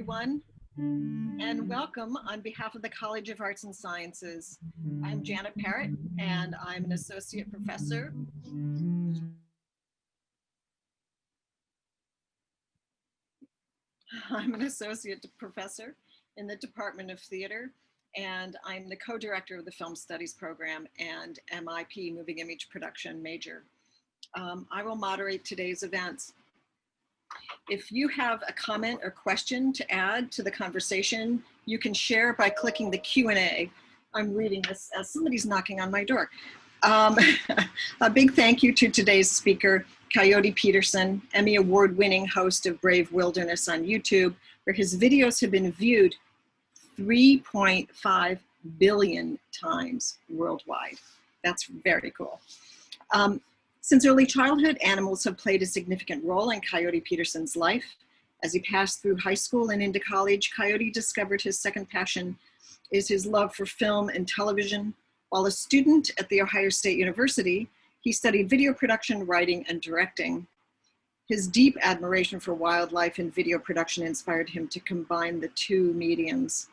everyone, and welcome on behalf of the College of Arts and Sciences. I'm Janet Parrott, and I'm an associate professor. I'm an associate professor in the Department of Theater, and I'm the co-director of the Film Studies program and MIP, Moving Image Production major. I will moderate today's events. If you have a comment or question to add to the conversation, you can share by clicking the Q&A. I'm reading this as somebody's knocking on my door. A big thank you to today's speaker, Coyote Peterson, Emmy Award-winning host of Brave Wilderness on YouTube, where his videos have been viewed 3.5 billion times worldwide. That's very cool. Since early childhood, animals have played a significant role in Coyote Peterson's life. As he passed through high school and into college, Coyote discovered his second passion is his love for film and television. While a student at The Ohio State University, he studied video production, writing, and directing. His deep admiration for wildlife and video production inspired him to combine the two mediums.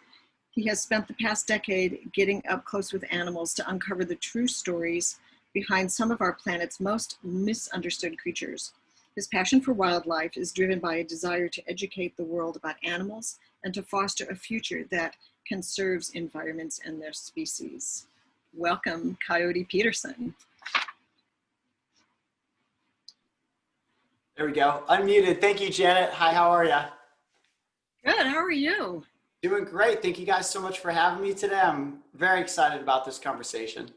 He has spent the past decade getting up close with animals to uncover the true stories behind some of our planet's most misunderstood creatures. His passion for wildlife is driven by a desire to educate the world about animals and to foster a future that conserves environments and their species. Welcome, Coyote Peterson. There we go, unmuted. Thank you, Janet. Hi, how are you? Good, how are you? Doing great. Thank you guys so much for having me today. I'm very excited about this conversation.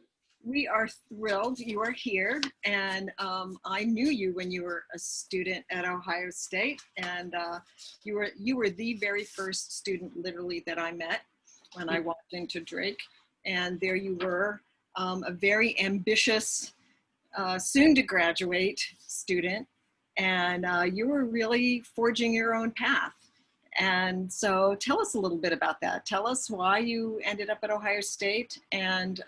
We are thrilled you are here, and I knew you when you were a student at Ohio State, and you were the very first student literally that I met when I walked into Drake, and there you were, a very ambitious, soon to graduate student, and you were really forging your own path. And so tell us a little bit about that. Tell us why you ended up at Ohio State, and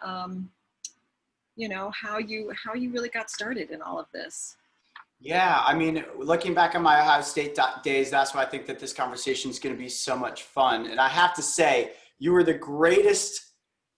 you know, how you really got started in all of this. Yeah, I mean, looking back on my Ohio State days, that's why I think that this conversation is going to be so much fun. And I have to say, you were the greatest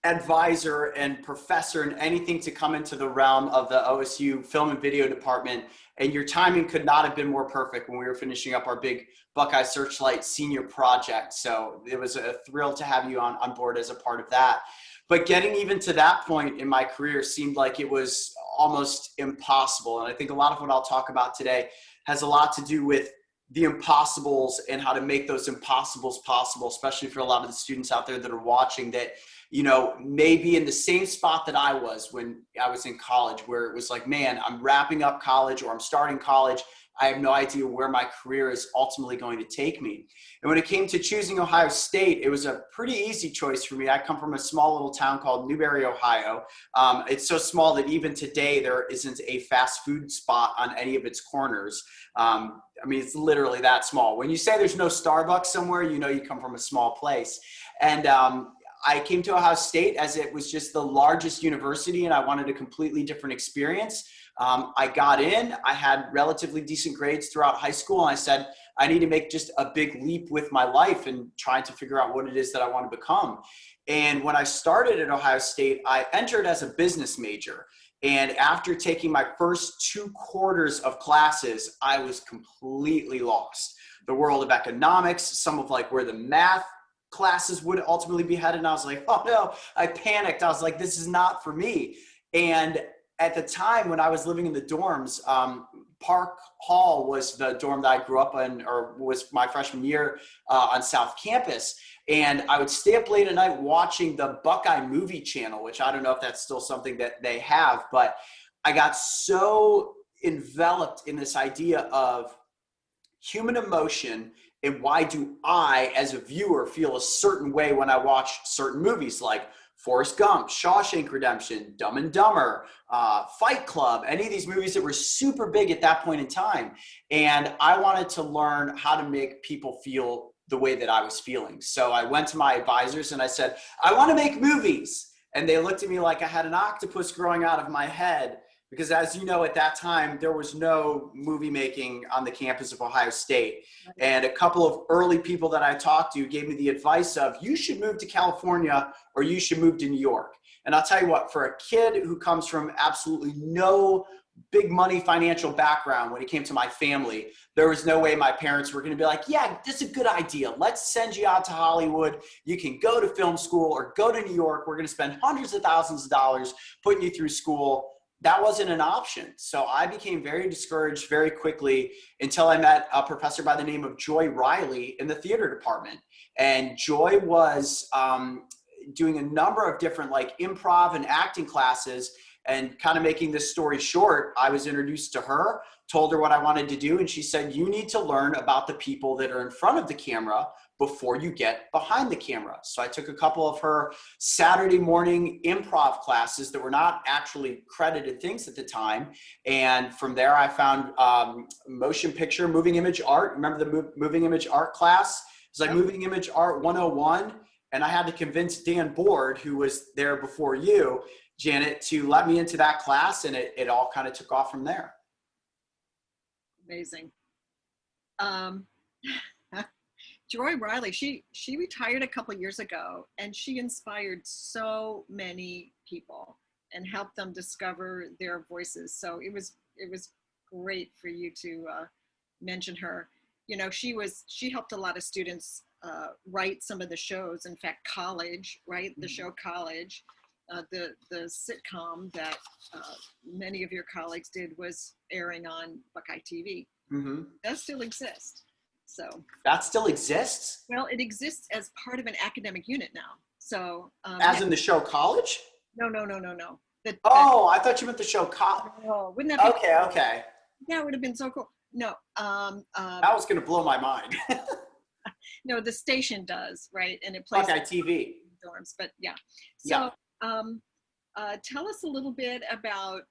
advisor and professor in anything to come into the realm of the OSU film and video department. And your timing could not have been more perfect when we were finishing up our big Buckeye Searchlight senior project. So it was a thrill to have you on board as a part of that. But getting even to that point in my career seemed like it was almost impossible. And I think a lot of what I'll talk about today has a lot to do with the impossibles and how to make those impossibles possible, especially for a lot of the students out there that are watching that, you know, may be in the same spot that I was when I was in college, where it was like, man, I'm wrapping up college or I'm starting college. I have no idea where my career is ultimately going to take me. And when it came to choosing Ohio State, it was a pretty easy choice for me. I come from a small little town called Newberry, Ohio. It's so small that even today there isn't a fast food spot on any of its corners. I mean, it's literally that small. When you say there's no Starbucks somewhere, you know you come from a small place. And I came to Ohio State as it was just the largest university and I wanted a completely different experience. I got in, I had relatively decent grades throughout high school, and I said, I need to make just a big leap with my life and trying to figure out what it is that I want to become. And when I started at Ohio State, I entered as a business major. And after taking my first 2 quarters of classes, I was completely lost. The world of economics, some of like where the math classes would ultimately be headed. And I was like, oh no, I panicked. I was like, this is not for me. And at the time when I was living in the dorms, Park Hall was the dorm that I grew up in, or was my freshman year on South Campus. And I would stay up late at night watching the Buckeye movie channel, which I don't know if that's still something that they have, but I got so enveloped in this idea of human emotion and why do I, as a viewer, feel a certain way when I watch certain movies like Forrest Gump, Shawshank Redemption, Dumb and Dumber, Fight Club, any of these movies that were super big at that point in time. And I wanted to learn how to make people feel the way that I was feeling. So I went to my advisors and I said, I want to make movies. And they looked at me like I had an octopus growing out of my head because as you know, at that time, there was no movie making on the campus of Ohio State. And a couple of early people that I talked to gave me the advice of, you should move to California or you should move to New York. And I'll tell you what, for a kid who comes from absolutely no big money financial background, when it came to my family, there was no way my parents were going to be like, yeah, this is a good idea. Let's send you out to Hollywood. You can go to film school or go to New York. We're going to spend hundreds of thousands of dollars putting you through school. That wasn't an option. So I became very discouraged very quickly until I met a professor by the name of Joy Riley in the theater department. And Joy was doing a number of different like improv and acting classes. And kind of making this story short, I was introduced to her, told her what I wanted to do. And she said, you need to learn about the people that are in front of the camera before you get behind the camera. So I took a couple of her Saturday morning improv classes that were not actually credited things at the time. And from there, I found motion picture, moving image art. Remember the moving image art class? It was like Moving Image Art 101. And I had to convince Dan Board, who was there before you, Janet, to let me into that class, and it all kind of took off from there. Amazing. Joy Riley, she retired a couple years ago, and she inspired so many people and helped them discover their voices. So it was great for you to mention her. You know, she helped a lot of students write some of the shows. In fact, College, right? The show College. The sitcom that many of your colleagues did was airing on Buckeye TV. Mm-hmm. That still exists. So that still exists? Well, it exists as part of an academic unit now. So as in the show College? No. I thought you meant the show College. No, wouldn't that be Okay. Yeah, it would have been so cool. No. That was going to blow my mind. No, the station does, right? And it plays Buckeye TV. Dorms, but yeah. So tell us a little bit about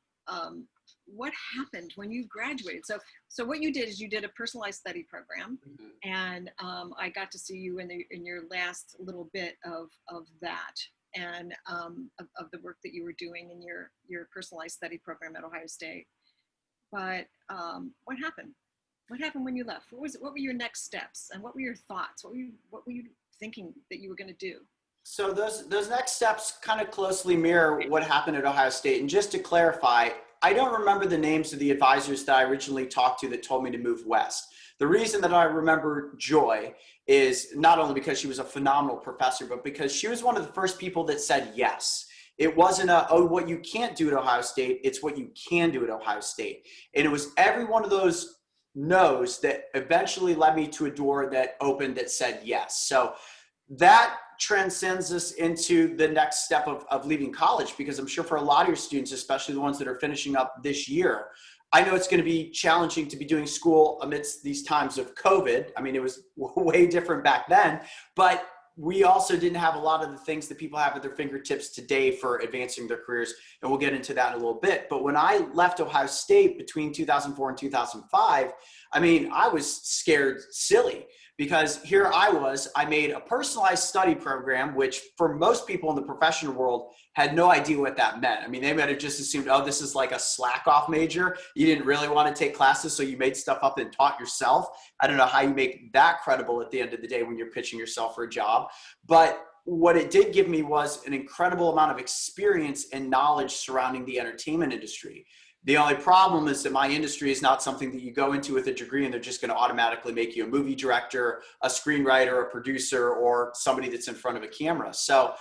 what happened when you graduated. So what you did is you did a personalized study program, and I got to see you in your last little bit of that, and of the work that you were doing in your personalized study program at Ohio State. But what happened? What happened when you left? What were your next steps, and what were your thoughts? What were you thinking that you were going to do? So those next steps kind of closely mirror what happened at Ohio State. And just to clarify, I don't remember the names of the advisors that I originally talked to that told me to move west. The reason that I remember Joy is not only because she was a phenomenal professor, but because she was one of the first people that said yes. It wasn't what you can't do at Ohio State, it's what you can do at Ohio State. And it was every one of those no's that eventually led me to a door that opened that said yes. So that transcends us into the next step of leaving college, because I'm sure for a lot of your students, especially the ones that are finishing up this year, I know it's going to be challenging to be doing school amidst these times of COVID. I mean, it was way different back then, but we also didn't have a lot of the things that people have at their fingertips today for advancing their careers. And we'll get into that in a little bit. But when I left Ohio State between 2004 and 2005, I mean, I was scared silly, because here I made a personalized study program, which for most people in the professional world had no idea what that meant. I mean, they might have just assumed, oh, this is like a slack off major. You didn't really want to take classes, so you made stuff up and taught yourself. I don't know how you make that credible at the end of the day when you're pitching yourself for a job. But what it did give me was an incredible amount of experience and knowledge surrounding the entertainment industry. The only problem is that my industry is not something that you go into with a degree and they're just going to automatically make you a movie director, a screenwriter, a producer, or somebody that's in front of a camera. So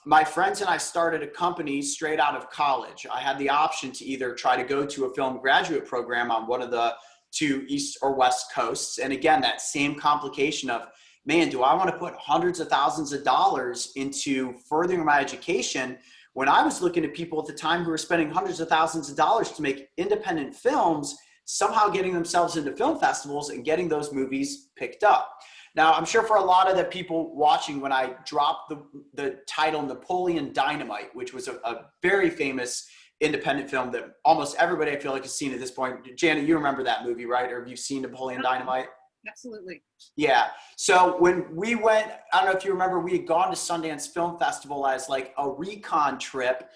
my friends and I started a company straight out of college. I had the option to either try to go to a film graduate program on one of the two East or West coasts. And again, that same complication of, man, do I want to put hundreds of thousands of dollars into furthering my education, when I was looking at people at the time who were spending hundreds of thousands of dollars to make independent films, somehow getting themselves into film festivals and getting those movies picked up. Now, I'm sure for a lot of the people watching, when I dropped the title Napoleon Dynamite, which was a very famous independent film that almost everybody I feel like has seen at this point. Janet, you remember that movie, right? Or have you seen Napoleon Dynamite? Absolutely. Yeah. So when we went, I don't know if you remember, we had gone to Sundance Film Festival as like a recon trip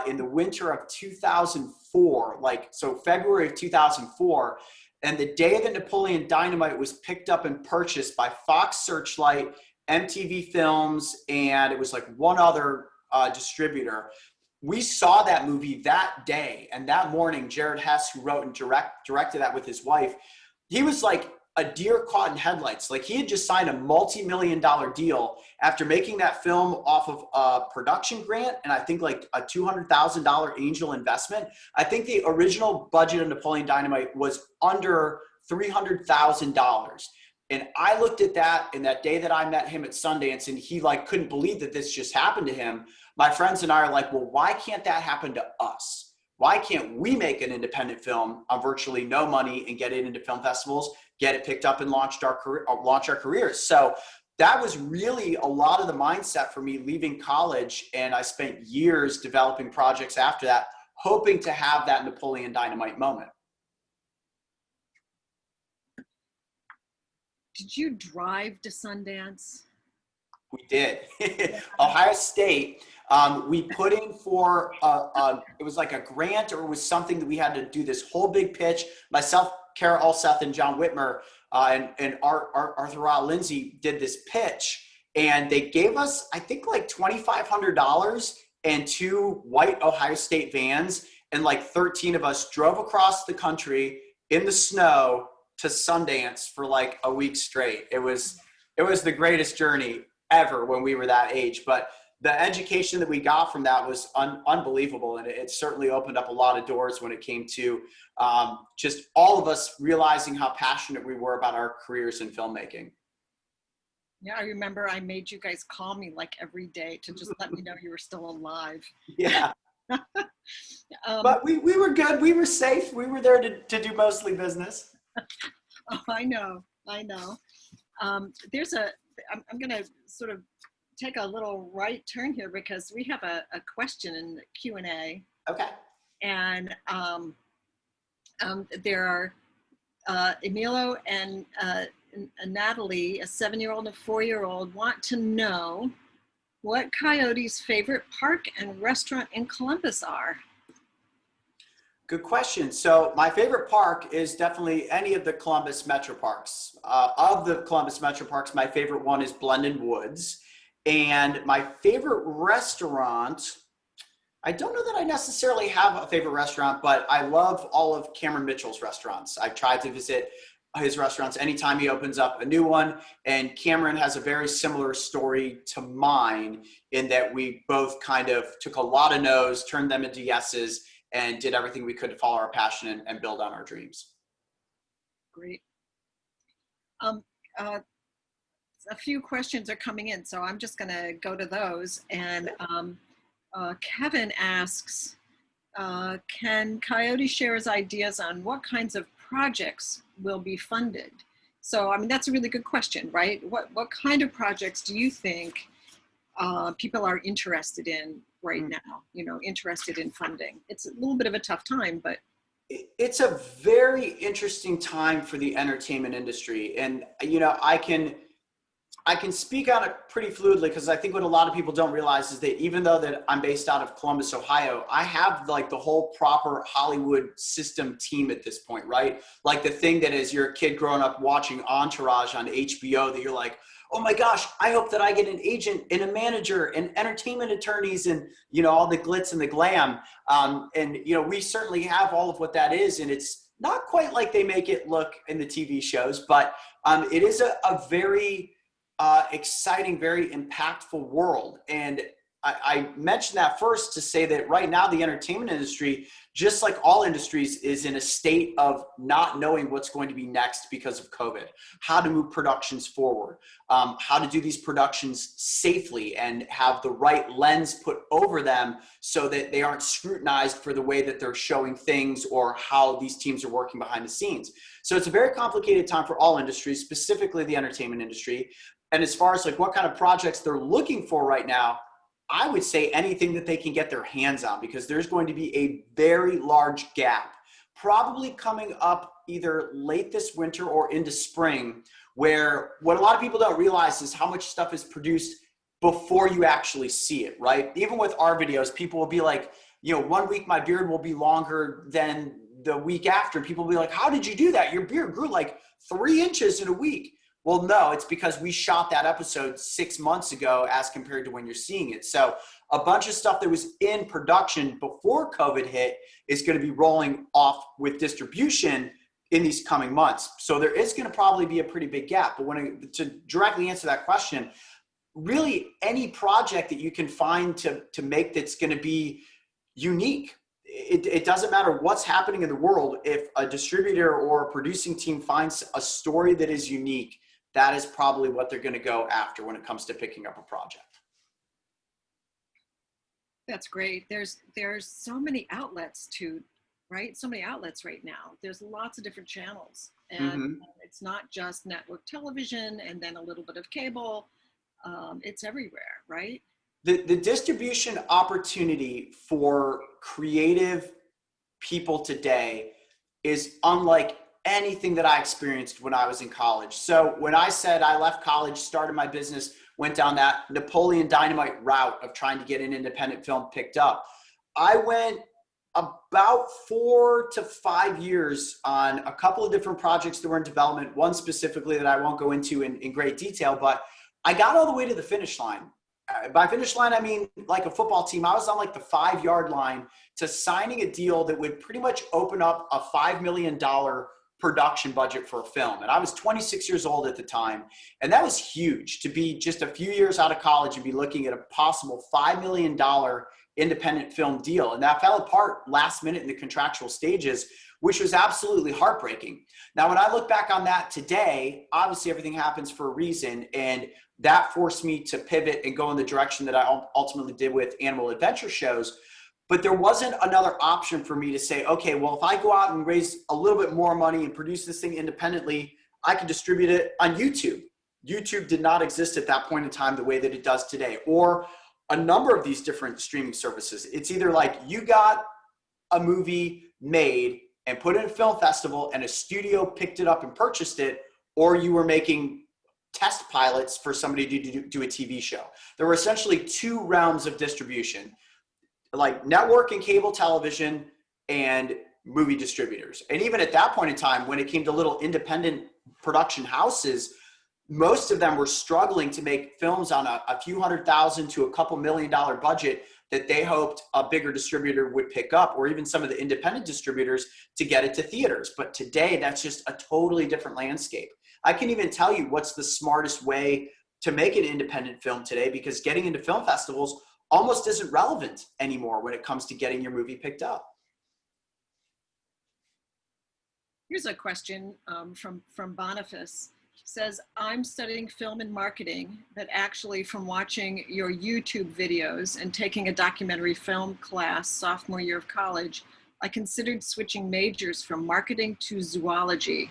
in the winter of 2004, so February of 2004. And the day that Napoleon Dynamite was picked up and purchased by Fox Searchlight, MTV Films, and it was like one other distributor. We saw that movie that day. And that morning, Jared Hess, who wrote and directed that with his wife, he was like a deer caught in headlights. Like, he had just signed a multi-million-dollar deal after making that film off of a production grant and I think like a $200,000 angel investment. I think the original budget of Napoleon Dynamite was under $300,000. And I looked at that, and that day that I met him at Sundance, and he like couldn't believe that this just happened to him. My friends and I are like, well, why can't that happen to us? Why can't we make an independent film on virtually no money and get it into film festivals, get it picked up, and launch our careers? So that was really a lot of the mindset for me leaving college. And I spent years developing projects after that, hoping to have that Napoleon Dynamite moment. Did you drive to Sundance? We did. Ohio State, we put in for, it was like a grant, or it was something that we had to do this whole big pitch. Myself, Kara Ulseth, and John Whitmer, and Arthur Ra Lindsay did this pitch. And they gave us, I think, like $2,500 and 2 white Ohio State vans. And like 13 of us drove across the country in the snow to Sundance for like a week straight. It was the greatest journey ever when we were that age. But the education that we got from that was unbelievable. And it certainly opened up a lot of doors when it came to just all of us realizing how passionate we were about our careers in filmmaking. Yeah, I remember I made you guys call me like every day to just let me know you were still alive. Yeah. But we were good. We were safe. We were there to do mostly business. Oh, I know. I'm going to sort of take a little right turn here because we have a question in the Q&A. Okay. And there are Emilio and Natalie, a 7-year-old and a 4-year-old, want to know what Coyote's favorite park and restaurant in Columbus are. Good question. So my favorite park is definitely any of the Columbus Metro Parks. Of the Columbus Metro Parks, my favorite one is Blendon Woods. And my favorite restaurant, I don't know that I necessarily have a favorite restaurant, but I love all of Cameron Mitchell's restaurants. I've tried to visit his restaurants anytime he opens up a new one. And Cameron has a very similar story to mine in that we both kind of took a lot of no's, turned them into yeses, and did everything we could to follow our passion and build on our dreams. Great. A few questions are coming in, so I'm just going to go to those. And Kevin asks, can Coyote share his ideas on what kinds of projects will be funded? So, I mean, that's a really good question, right? What kind of projects do you think people are interested in right now, interested in funding? It's a little bit of a tough time, but. It's a very interesting time for the entertainment industry. And, I can speak on it pretty fluidly because I think what a lot of people don't realize is that even though that I'm based out of Columbus, Ohio, I have like the whole proper Hollywood system team at this point, right? Like the thing that as you're a kid growing up watching Entourage on HBO that you're like, oh my gosh, I hope that I get an agent and a manager and entertainment attorneys and, all the glitz and the glam. We certainly have all of what that is. And it's not quite like they make it look in the TV shows, but it is a very exciting, very impactful world. And I mentioned that first to say that right now the entertainment industry, just like all industries, is in a state of not knowing what's going to be next because of COVID, how to move productions forward, how to do these productions safely and have the right lens put over them so that they aren't scrutinized for the way that they're showing things or how these teams are working behind the scenes. So it's a very complicated time for all industries, specifically the entertainment industry. And as far as like what kind of projects they're looking for right now, I would say anything that they can get their hands on, because there's going to be a very large gap probably coming up either late this winter or into spring, where what a lot of people don't realize is how much stuff is produced before you actually see it, right? Even with our videos, people will be like, you know, 1 week my beard will be longer than the week after. People will be like, how did you do that? Your beard grew like 3 inches in a week. Well, no, it's because we shot that episode 6 months ago as compared to when you're seeing it. So a bunch of stuff that was in production before COVID hit is going to be rolling off with distribution in these coming months. So there is going to probably be a pretty big gap. But to directly answer that question, really any project that you can find to make that's going to be unique. It doesn't matter what's happening in the world. If a distributor or a producing team finds a story that is unique, that is probably what they're going to go after when it comes to picking up a project. That's great. There's so many outlets right? So many outlets right now. There's lots of different channels, and it's not just network television and then a little bit of cable. It's everywhere, right? The distribution opportunity for creative people today is unlike anything that I experienced when I was in college. So when I said I left college, started my business, went down that Napoleon Dynamite route of trying to get an independent film picked up, I went about 4 to 5 years on a couple of different projects that were in development, one specifically that I won't go into in great detail, but I got all the way to the finish line. By finish line, I mean like a football team. I was on like the 5-yard line to signing a deal that would pretty much open up a $5 million production budget for a film. And I was 26 years old at the time. And that was huge to be just a few years out of college and be looking at a possible $5 million independent film deal. And that fell apart last minute in the contractual stages, which was absolutely heartbreaking. Now, when I look back on that today, obviously everything happens for a reason. And that forced me to pivot and go in the direction that I ultimately did with animal adventure shows. But there wasn't another option for me to say, okay, well, if I go out and raise a little bit more money and produce this thing independently, I can distribute it on YouTube. YouTube did not exist at that point in time the way that it does today, or a number of these different streaming services. It's either like you got a movie made and put it in a film festival and a studio picked it up and purchased it, or you were making test pilots for somebody to do a TV show. There were essentially 2 realms of distribution, like network and cable television and movie distributors. And even at that point in time, when it came to little independent production houses, most of them were struggling to make films on a few $100,000 to a couple $1 million budget that they hoped a bigger distributor would pick up, or even some of the independent distributors to get it to theaters. But today, that's just a totally different landscape. I can even tell you what's the smartest way to make an independent film today, because getting into film festivals almost isn't relevant anymore when it comes to getting your movie picked up. Here's a question from Boniface. Says, I'm studying film and marketing, but actually from watching your YouTube videos and taking a documentary film class sophomore year of college, I considered switching majors from marketing to zoology.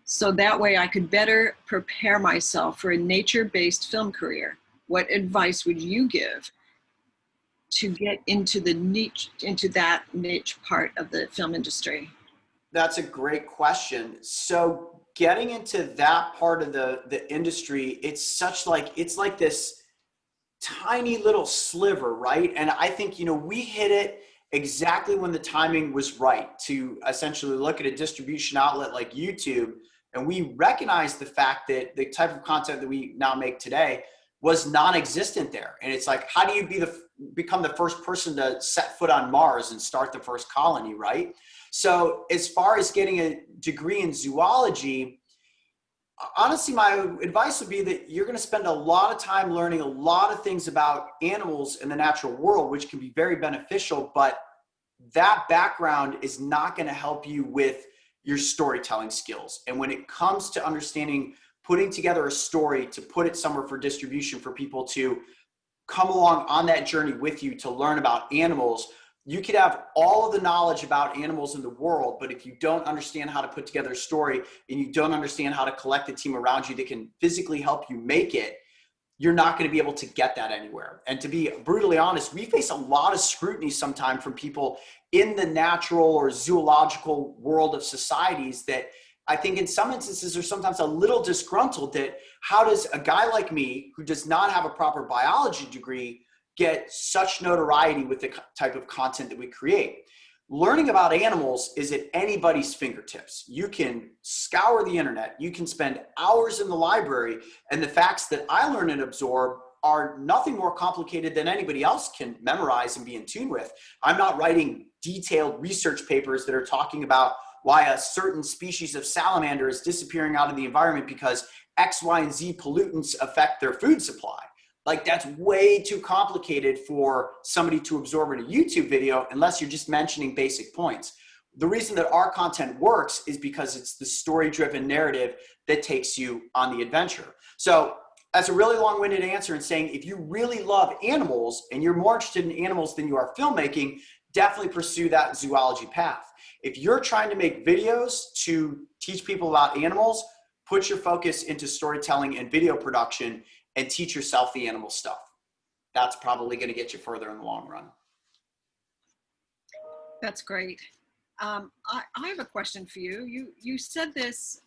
So that way I could better prepare myself for a nature-based film career. What advice would you give to get into that niche part of the film industry? That's a great question. So getting into that part of the industry, it's like this tiny little sliver, right? And I think, we hit it exactly when the timing was right to essentially look at a distribution outlet like YouTube. And we recognized the fact that the type of content that we now make today was non-existent there. And it's like, how do you become the first person to set foot on Mars and start the first colony, right? So as far as getting a degree in zoology, honestly, my advice would be that you're going to spend a lot of time learning a lot of things about animals in the natural world, which can be very beneficial, but that background is not going to help you with your storytelling skills. And when it comes to understanding, putting together a story to put it somewhere for distribution for people to come along on that journey with you to learn about animals, you could have all of the knowledge about animals in the world, but if you don't understand how to put together a story and you don't understand how to collect a team around you that can physically help you make it, you're not going to be able to get that anywhere. And to be brutally honest, we face a lot of scrutiny sometimes from people in the natural or zoological world of societies that I think in some instances are sometimes a little disgruntled that how does a guy like me who does not have a proper biology degree get such notoriety with the type of content that we create? Learning about animals is at anybody's fingertips. You can scour the internet, you can spend hours in the library, and the facts that I learn and absorb are nothing more complicated than anybody else can memorize and be in tune with. I'm not writing detailed research papers that are talking about why a certain species of salamander is disappearing out of the environment because X, Y, and Z pollutants affect their food supply. Like, that's way too complicated for somebody to absorb in a YouTube video unless you're just mentioning basic points. The reason that our content works is because it's the story-driven narrative that takes you on the adventure. So that's a really long-winded answer in saying if you really love animals and you're more interested in animals than you are filmmaking, definitely pursue that zoology path. If you're trying to make videos to teach people about animals, put your focus into storytelling and video production and teach yourself the animal stuff. That's probably going to get you further in the long run. That's great. I have a question for you. You said this,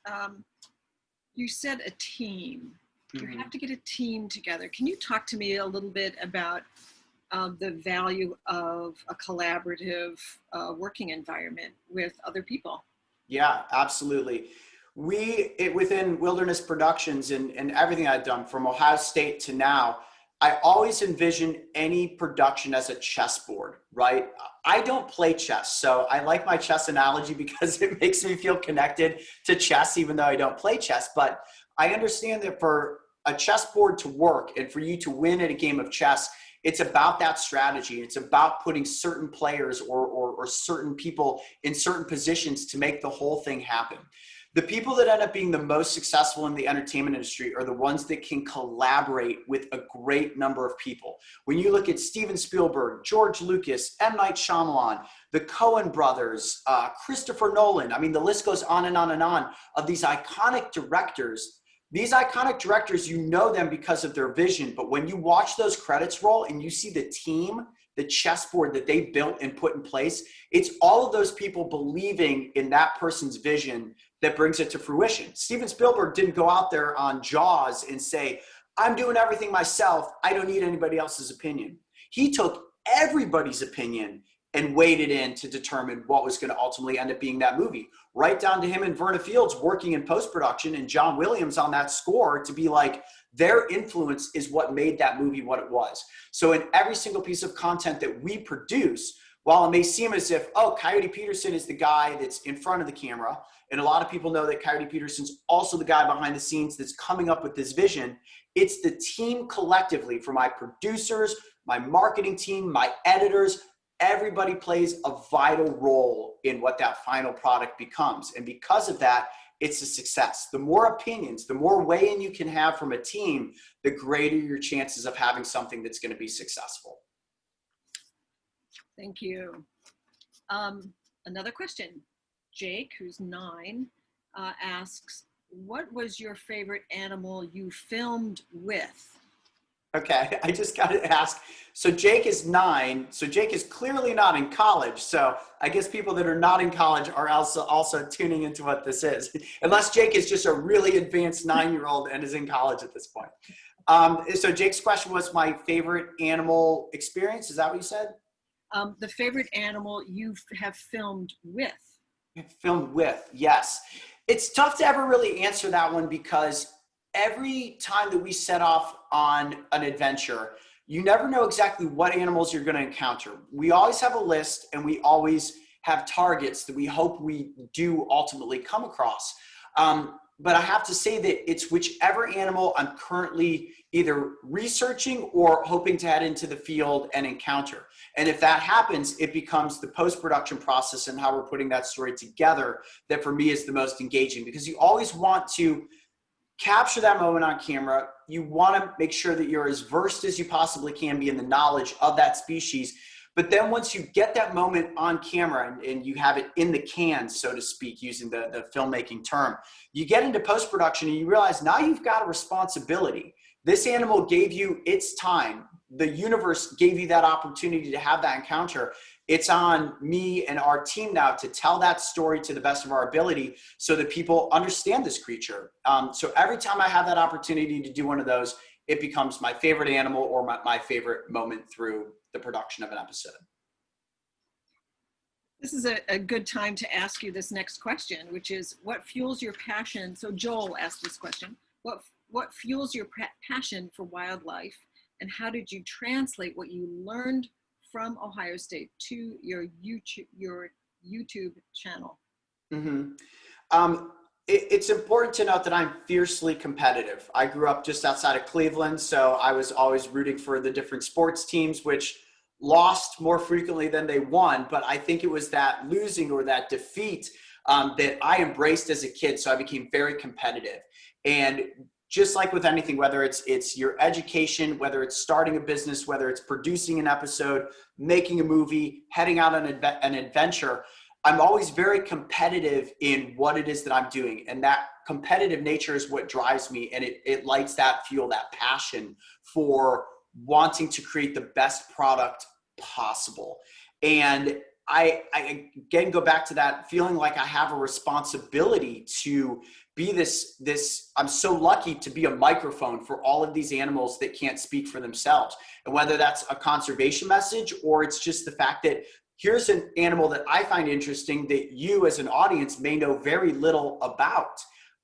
you said a team. You have to get a team together. Can you talk to me a little bit about the value of a collaborative working environment with other people? Yeah, absolutely. Within Wilderness Productions and everything I've done from Ohio State to now, I always envision any production as a chessboard, right? I don't play chess, so I like my chess analogy because it makes me feel connected to chess, even though I don't play chess. But I understand that for a chessboard to work and for you to win at a game of chess, it's about that strategy. It's about putting certain players or certain people in certain positions to make the whole thing happen. The people that end up being the most successful in the entertainment industry are the ones that can collaborate with a great number of people. When you look at Steven Spielberg, George Lucas, M. Night Shyamalan, the Coen brothers, Christopher Nolan, I mean, the list goes on and on and on of these iconic directors. These iconic directors, you know them because of their vision, but when you watch those credits roll and you see the team, the chessboard that they built and put in place, it's all of those people believing in that person's vision that brings it to fruition. Steven Spielberg didn't go out there on Jaws and say, I'm doing everything myself, I don't need anybody else's opinion. He took everybody's opinion and weighed it in to determine what was going to ultimately end up being that movie. Right down to him and Verna Fields working in post-production and John Williams on that score to be like, their influence is what made that movie what it was. So in every single piece of content that we produce, while it may seem as if, oh, Coyote Peterson is the guy that's in front of the camera, and a lot of people know that Coyote Peterson's also the guy behind the scenes that's coming up with this vision, it's the team collectively, from my producers, my marketing team, my editors, everybody plays a vital role in what that final product becomes. And because of that, it's a success. The more opinions, the more weigh-in you can have from a team, the greater your chances of having something that's going to be successful. Thank you. Another question. Jake, who's 9, asks, what was your favorite animal you filmed with? Okay, I just got to ask. So Jake is 9. So Jake is clearly not in college. So I guess people that are not in college are also tuning into what this is. Unless Jake is just a really advanced 9-year-old and is in college at this point. So Jake's question was my favorite animal experience. Is that what you said? The favorite animal you have filmed with. Filmed with, yes. It's tough to ever really answer that one because every time that we set off on an adventure, you never know exactly what animals you're going to encounter. We always have a list and we always have targets that we hope we do ultimately come across. But I have to say that it's whichever animal I'm currently either researching or hoping to head into the field and encounter. And if that happens, it becomes the post-production process and how we're putting that story together that for me is the most engaging, because you always want to capture that moment on camera. You want to make sure that you're as versed as you possibly can be in the knowledge of that species. But then once you get that moment on camera and you have it in the can, so to speak, using the filmmaking term, you get into post-production and you realize now you've got a responsibility. This animal gave you its time. The universe gave you that opportunity to have that encounter. It's on me and our team now to tell that story to the best of our ability so that people understand this creature. So every time I have that opportunity to do one of those, it becomes my favorite animal or my favorite moment through the production of an episode. This is a good time to ask you this next question, which is, what fuels your passion? So Joel asked this question. What fuels your passion for wildlife, and how did you translate what you learned from Ohio State to your YouTube channel? Mm-hmm. It's important to note that I'm fiercely competitive. I grew up just outside of Cleveland, so I was always rooting for the different sports teams, which lost more frequently than they won. But I think it was that losing or that defeat that I embraced as a kid. So I became very competitive. And just like with anything, whether it's your education, whether it's starting a business, whether it's producing an episode, making a movie, heading out on an adventure, I'm always very competitive in what it is that I'm doing. And that competitive nature is what drives me. And it lights that fuel, that passion for wanting to create the best product possible. And I again go back to that feeling like I have a responsibility to be this, I'm so lucky to be a microphone for all of these animals that can't speak for themselves. And whether that's a conservation message or it's just the fact that here's an animal that I find interesting that you as an audience may know very little about.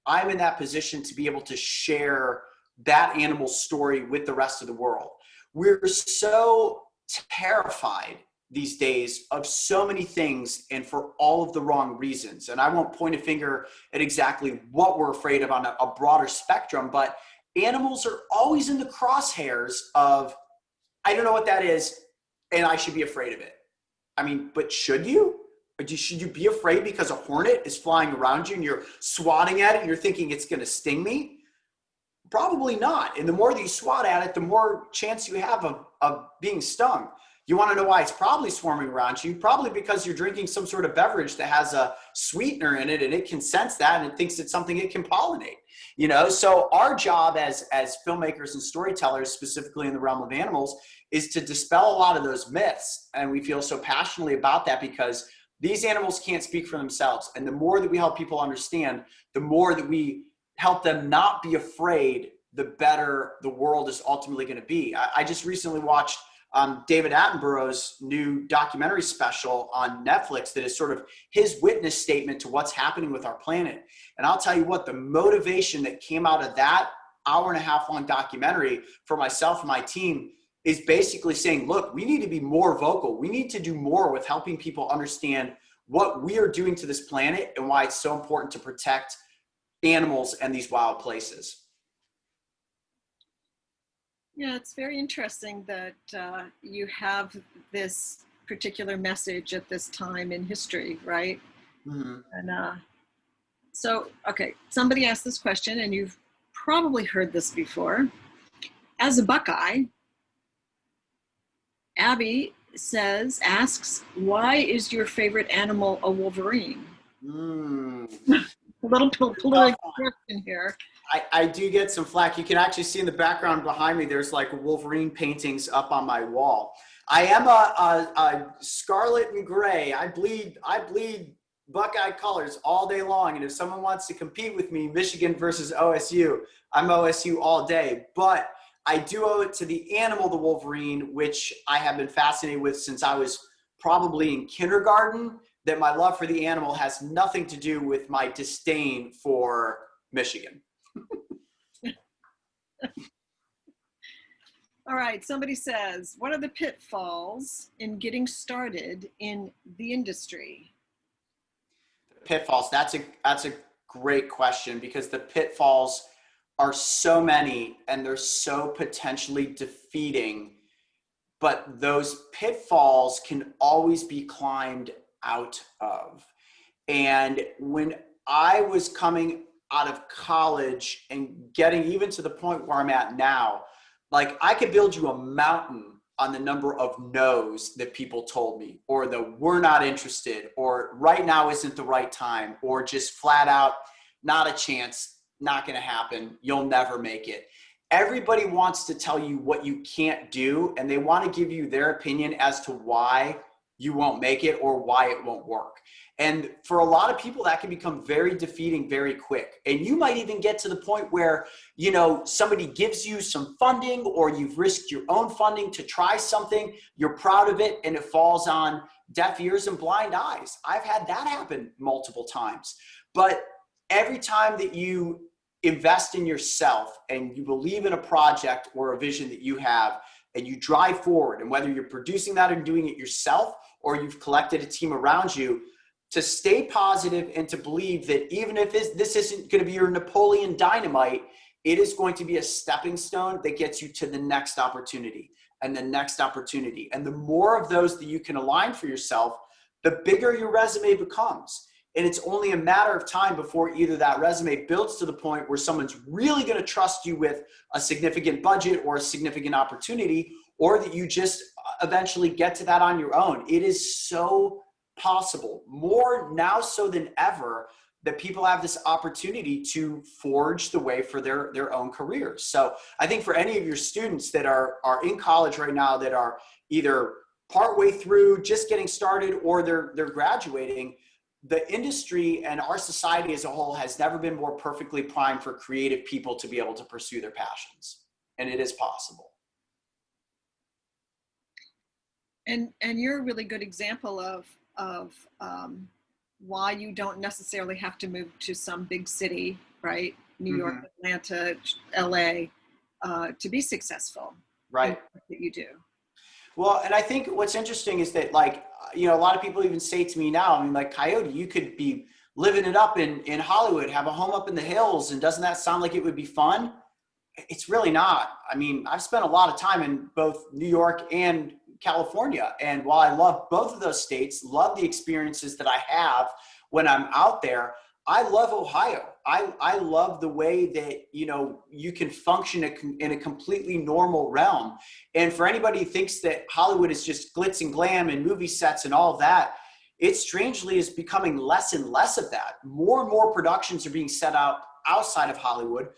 I'm in that position to be able to share that animal's story with the rest of the world. We're so terrified these days of so many things and for all of the wrong reasons. And I won't point a finger at exactly what we're afraid of on a broader spectrum, but animals are always in the crosshairs of, I don't know what that is, and I should be afraid of it. I mean, but should you? Should you be afraid because a hornet is flying around you and you're swatting at it and you're thinking it's going to sting me? Probably not. And the more that you swat at it, the more chance you have of being stung. You want to know why it's probably swarming around you? Probably because you're drinking some sort of beverage that has a sweetener in it and it can sense that and it thinks it's something it can pollinate. You know, so our job as filmmakers and storytellers, specifically in the realm of animals, is to dispel a lot of those myths. And we feel so passionately about that because these animals can't speak for themselves. And the more that we help people understand, the more that we help them not be afraid, the better the world is ultimately going to be. I just recently watched David Attenborough's new documentary special on Netflix that is sort of his witness statement to what's happening with our planet. And I'll tell you what, the motivation that came out of that hour-and-a-half long documentary for myself and my team is basically saying, look, we need to be more vocal. We need to do more with helping people understand what we are doing to this planet and why it's so important to protect animals and these wild places. Yeah, it's very interesting that you have this particular message at this time in history, right? Mm-hmm. And so, okay, somebody asked this question, and you've probably heard this before. As a Buckeye, Abby asks, why is your favorite animal a Wolverine? A little political question here. I do get some flack. You can actually see in the background behind me, there's like Wolverine paintings up on my wall. I am a scarlet and gray. I bleed Buckeye colors all day long. And if someone wants to compete with me, Michigan versus OSU, I'm OSU all day. But I do owe it to the animal, the Wolverine, which I have been fascinated with since I was probably in kindergarten, that my love for the animal has nothing to do with my disdain for Michigan. All right, somebody says, what are the pitfalls in getting started in the industry? Pitfalls, that's a great question, because the pitfalls are so many and they're so potentially defeating, but those pitfalls can always be climbed out of. And when I was coming out of college and getting even to the point where I'm at now, like I could build you a mountain on the number of no's that people told me, or the we're not interested, or right now isn't the right time, or just flat out not a chance, not going to happen, you'll never make it. everybody wants to tell you what you can't do, and they want to give you their opinion as to why you won't make it or why it won't work. And for a lot of people, that can become very defeating very quick. And you might even get to the point where, you know, somebody gives you some funding, or you've risked your own funding to try something, you're proud of it, and it falls on deaf ears and blind eyes. I've had that happen multiple times. But every time that you invest in yourself and you believe in a project or a vision that you have, and you drive forward, and whether you're producing that and doing it yourself, or you've collected a team around you, to stay positive and to believe that even if this isn't going to be your Napoleon Dynamite, it is going to be a stepping stone that gets you to the next opportunity and the next opportunity. And the more of those that you can align for yourself, the bigger your resume becomes. And it's only a matter of time before either that resume builds to the point where someone's really going to trust you with a significant budget or a significant opportunity, or that you just eventually get to that on your own. It is so possible, more now so than ever, that people have this opportunity to forge the way for their own careers. So I think for any of your students that are in college right now, that are either partway through, just getting started, or they're graduating, the industry and our society as a whole has never been more perfectly primed for creative people to be able to pursue their passions. And it is possible. And you're a really good example of why you don't necessarily have to move to some big city, right? New York, Atlanta, LA, to be successful. Right. That you do. Well, and I think what's interesting is that, like, you know, a lot of people even say to me now, I mean, like, Coyote, you could be living it up in Hollywood, have a home up in the hills, and doesn't that sound like it would be fun? It's really not. I mean, I've spent a lot of time in both New York and California. And while I love both of those states, love the experiences that I have when I'm out there, I love Ohio. I love the way that, you know, you can function in a completely normal realm. And for anybody who thinks that Hollywood is just glitz and glam and movie sets and all of that, it strangely is becoming less and less of that. More and more productions are being set out outside of Hollywood.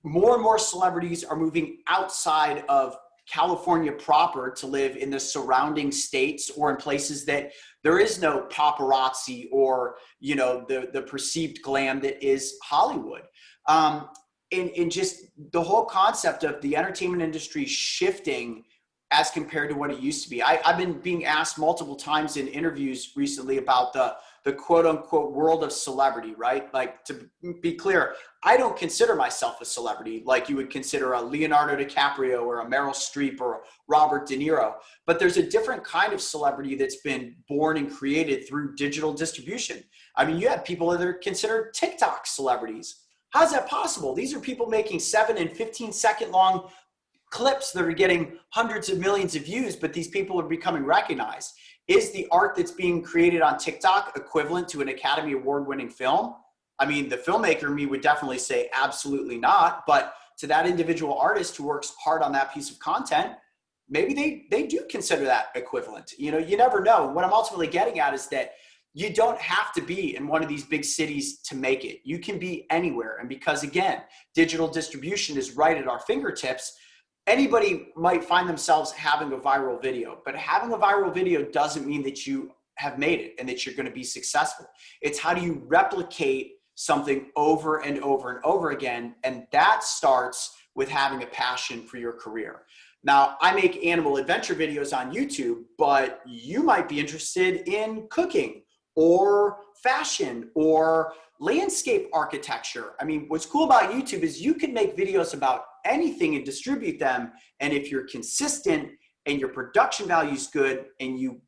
More and more celebrities are moving outside of California proper to live in the surrounding states, or in places that there is no paparazzi or, you know, the perceived glam that is Hollywood. And just the whole concept of the entertainment industry shifting as compared to what it used to be. I've been being asked multiple times in interviews recently about the quote unquote world of celebrity, right? Like, to be clear, I don't consider myself a celebrity like you would consider a Leonardo DiCaprio or a Meryl Streep or a Robert De Niro. But there's a different kind of celebrity that's been born and created through digital distribution. I mean, you have people that are considered TikTok celebrities. How's that possible? These are people making 7 and 15-second long clips that are getting hundreds of millions of views, but these people are becoming recognized. Is the art that's being created on TikTok equivalent to an Academy Award-winning film? I mean, the filmmaker in me would definitely say absolutely not, but to that individual artist who works hard on that piece of content, maybe they do consider that equivalent. You know, you never know. And what I'm ultimately getting at is that you don't have to be in one of these big cities to make it. You can be anywhere. And because, again, digital distribution is right at our fingertips, anybody might find themselves having a viral video, but having a viral video doesn't mean that you have made it and that you're going to be successful. It's how do you replicate something over and over and over again. And that starts with having a passion for your career. Now, I make animal adventure videos on YouTube, but you might be interested in cooking or fashion or landscape architecture. I mean, what's cool about YouTube is you can make videos about anything and distribute them. And if you're consistent and your production value is good and you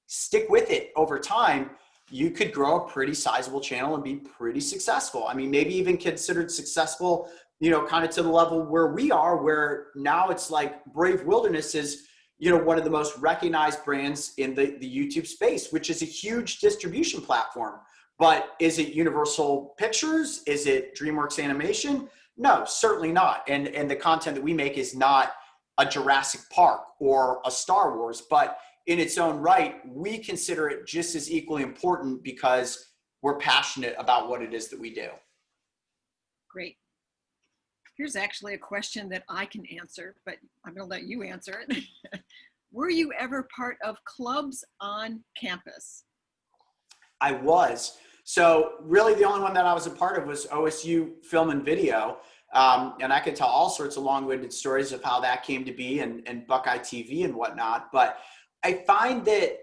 stick with it over time, you could grow a pretty sizable channel and be pretty successful. I mean, maybe even considered successful, you know, kind of to the level where we are, where now it's like Brave Wilderness is, you know, one of the most recognized brands in the YouTube space, which is a huge distribution platform. But is it Universal Pictures? Is it DreamWorks Animation? No, certainly not. And the content that we make is not a Jurassic Park or a Star Wars, but in its own right, we consider it just as equally important because we're passionate about what it is that we do. Great. Here's actually a question that I can answer, but I'm going to let you answer it. Were you ever part of clubs on campus? I was. So really the only one that I was a part of was OSU Film and Video. And I could tell all sorts of long-winded stories of how that came to be and Buckeye TV and whatnot. But I find that,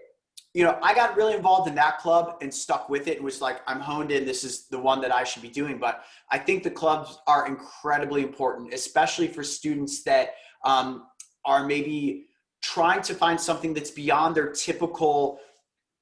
you know, I got really involved in that club and stuck with it and was like, I'm honed in, this is the one that I should be doing. But I think the clubs are incredibly important, especially for students that are maybe trying to find something that's beyond their typical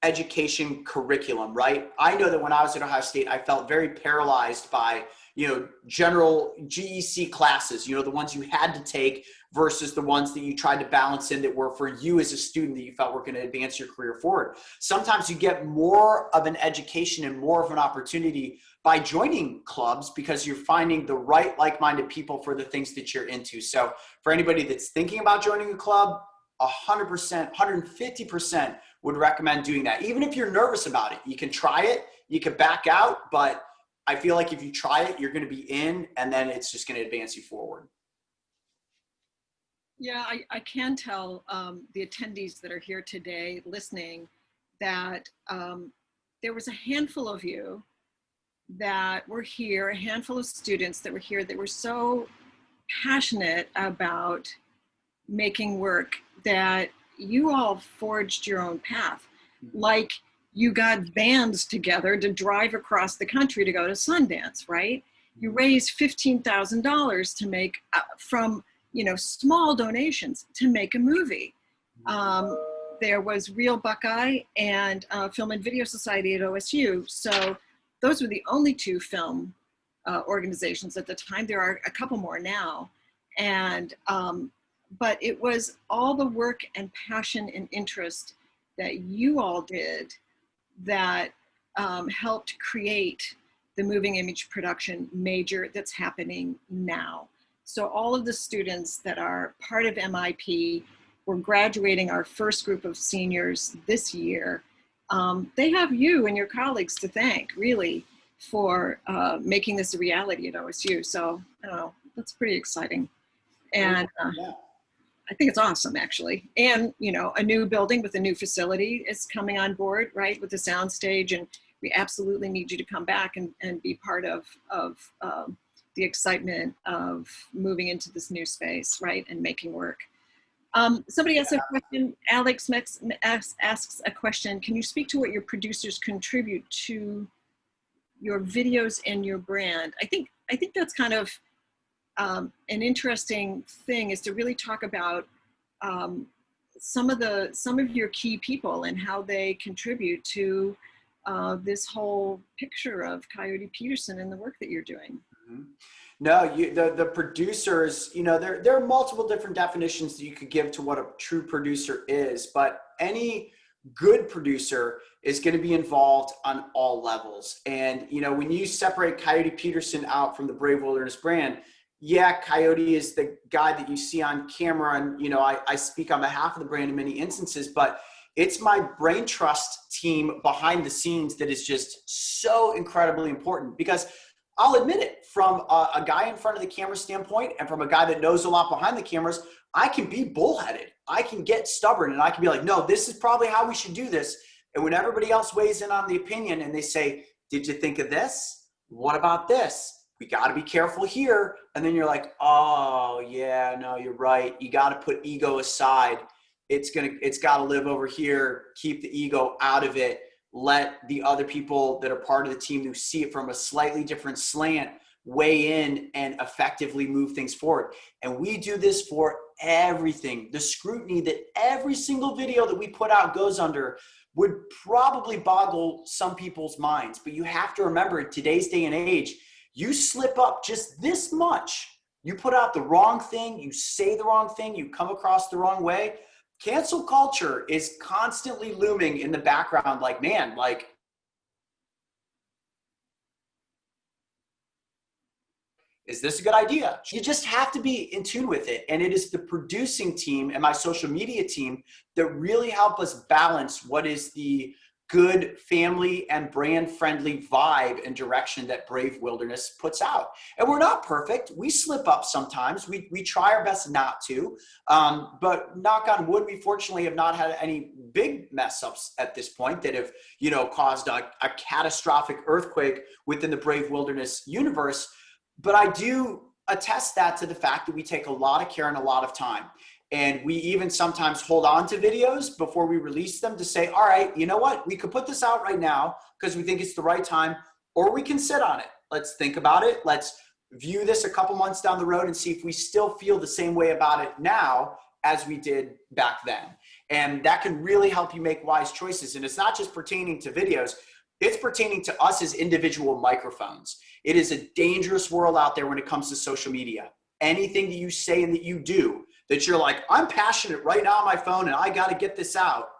education curriculum, right? I know that when I was at Ohio State, I felt very paralyzed by, you know, general GEC classes, you know, the ones you had to take versus the ones that you tried to balance in that were for you as a student that you felt were going to advance your career forward. Sometimes you get more of an education and more of an opportunity by joining clubs because you're finding the right like-minded people for the things that you're into. So for anybody that's thinking about joining a club, 100%, 150% would recommend doing that. Even if you're nervous about it, you can try it, you can back out, but I feel like if you try it, you're going to be in, and then it's just going to advance you forward. Yeah, I can tell the attendees that are here today listening that there was a handful of you that were here, a handful of students that were here that were so passionate about making work that you all forged your own path. Like you got vans together to drive across the country to go to Sundance, right? You raised $15,000 to make from, you know, small donations to make a movie. There was Real Buckeye and Film and Video Society at OSU. So those were the only two film organizations at the time. There are a couple more now. And but it was all the work and passion and interest that you all did that helped create the moving image production major that's happening now. So all of the students that are part of MIP, we're graduating our first group of seniors this year. They have you and your colleagues to thank, really, for making this a reality at OSU. So I don't know, that's pretty exciting. And Yeah. I think it's awesome, actually. And, you know, a new building with a new facility is coming on board, right, with the sound stage. And we absolutely need you to come back and be part of the excitement of moving into this new space, right, and making work. Somebody asks a question. Alex asks a question. Can you speak to what your producers contribute to your videos and your brand? I think that's kind of an interesting thing, is to really talk about some of your key people and how they contribute to this whole picture of Coyote Peterson and the work that you're doing. Mm-hmm. No, the producers, you know, there are multiple different definitions that you could give to what a true producer is, but any good producer is going to be involved on all levels. And, you know, when you separate Coyote Peterson out from the Brave Wilderness brand, yeah, Coyote is the guy that you see on camera. And, you know, I speak on behalf of the brand in many instances, but it's my brain trust team behind the scenes that is just so incredibly important, because I'll admit it, from a guy in front of the camera standpoint and from a guy that knows a lot behind the cameras, I can be bullheaded. I can get stubborn and I can be like, no, this is probably how we should do this. And when everybody else weighs in on the opinion and they say, did you think of this? What about this? We got to be careful here. And then you're like, oh yeah, no, you're right. You got to put ego aside. It's got to live over here. Keep the ego out of it. Let the other people that are part of the team who see it from a slightly different slant weigh in and effectively move things forward. And we do this for everything. The scrutiny that every single video that we put out goes under would probably boggle some people's minds. But you have to remember, in today's day and age, you slip up just this much, you put out the wrong thing, you say the wrong thing, you come across the wrong way. Cancel culture is constantly looming in the background, like, man, like, is this a good idea? You just have to be in tune with it. And it is the producing team and my social media team that really help us balance what is the good family and brand friendly vibe and direction that Brave Wilderness puts out. And we're not perfect. We slip up sometimes. We try our best not to, but knock on wood, we fortunately have not had any big mess ups at this point that have, caused a catastrophic earthquake within the Brave Wilderness universe. But I do attest that to the fact that we take a lot of care and a lot of time. And we even sometimes hold on to videos before we release them to say, all right, you know what? We could put this out right now because we think it's the right time, or we can sit on it. Let's think about it. Let's view this a couple months down the road and see if we still feel the same way about it now as we did back then. And that can really help you make wise choices. And it's not just pertaining to videos. It's pertaining to us as individual microphones. It is a dangerous world out there when it comes to social media. Anything that you say and that you do, that you're like, I'm passionate right now on my phone and I got to get this out.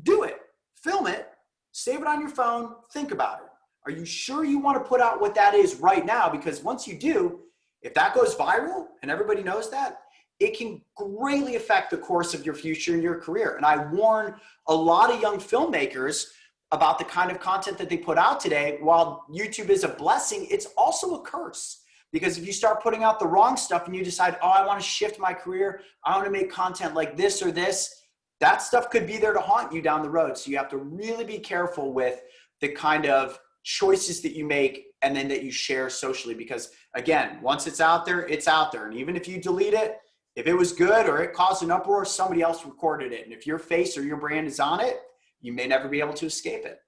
Do it. Film it. Save it on your phone. Think about it. Are you sure you want to put out what that is right now? Because once you do, if that goes viral and everybody knows that, it can greatly affect the course of your future and your career. And I warn a lot of young filmmakers about the kind of content that they put out today. While YouTube is a blessing, it's also a curse. Because if you start putting out the wrong stuff and you decide, oh, I want to shift my career, I want to make content like this or this, that stuff could be there to haunt you down the road. So you have to really be careful with the kind of choices that you make and then that you share socially. Because again, once it's out there, it's out there. And even if you delete it, if it was good or it caused an uproar, somebody else recorded it. And if your face or your brand is on it, you may never be able to escape it.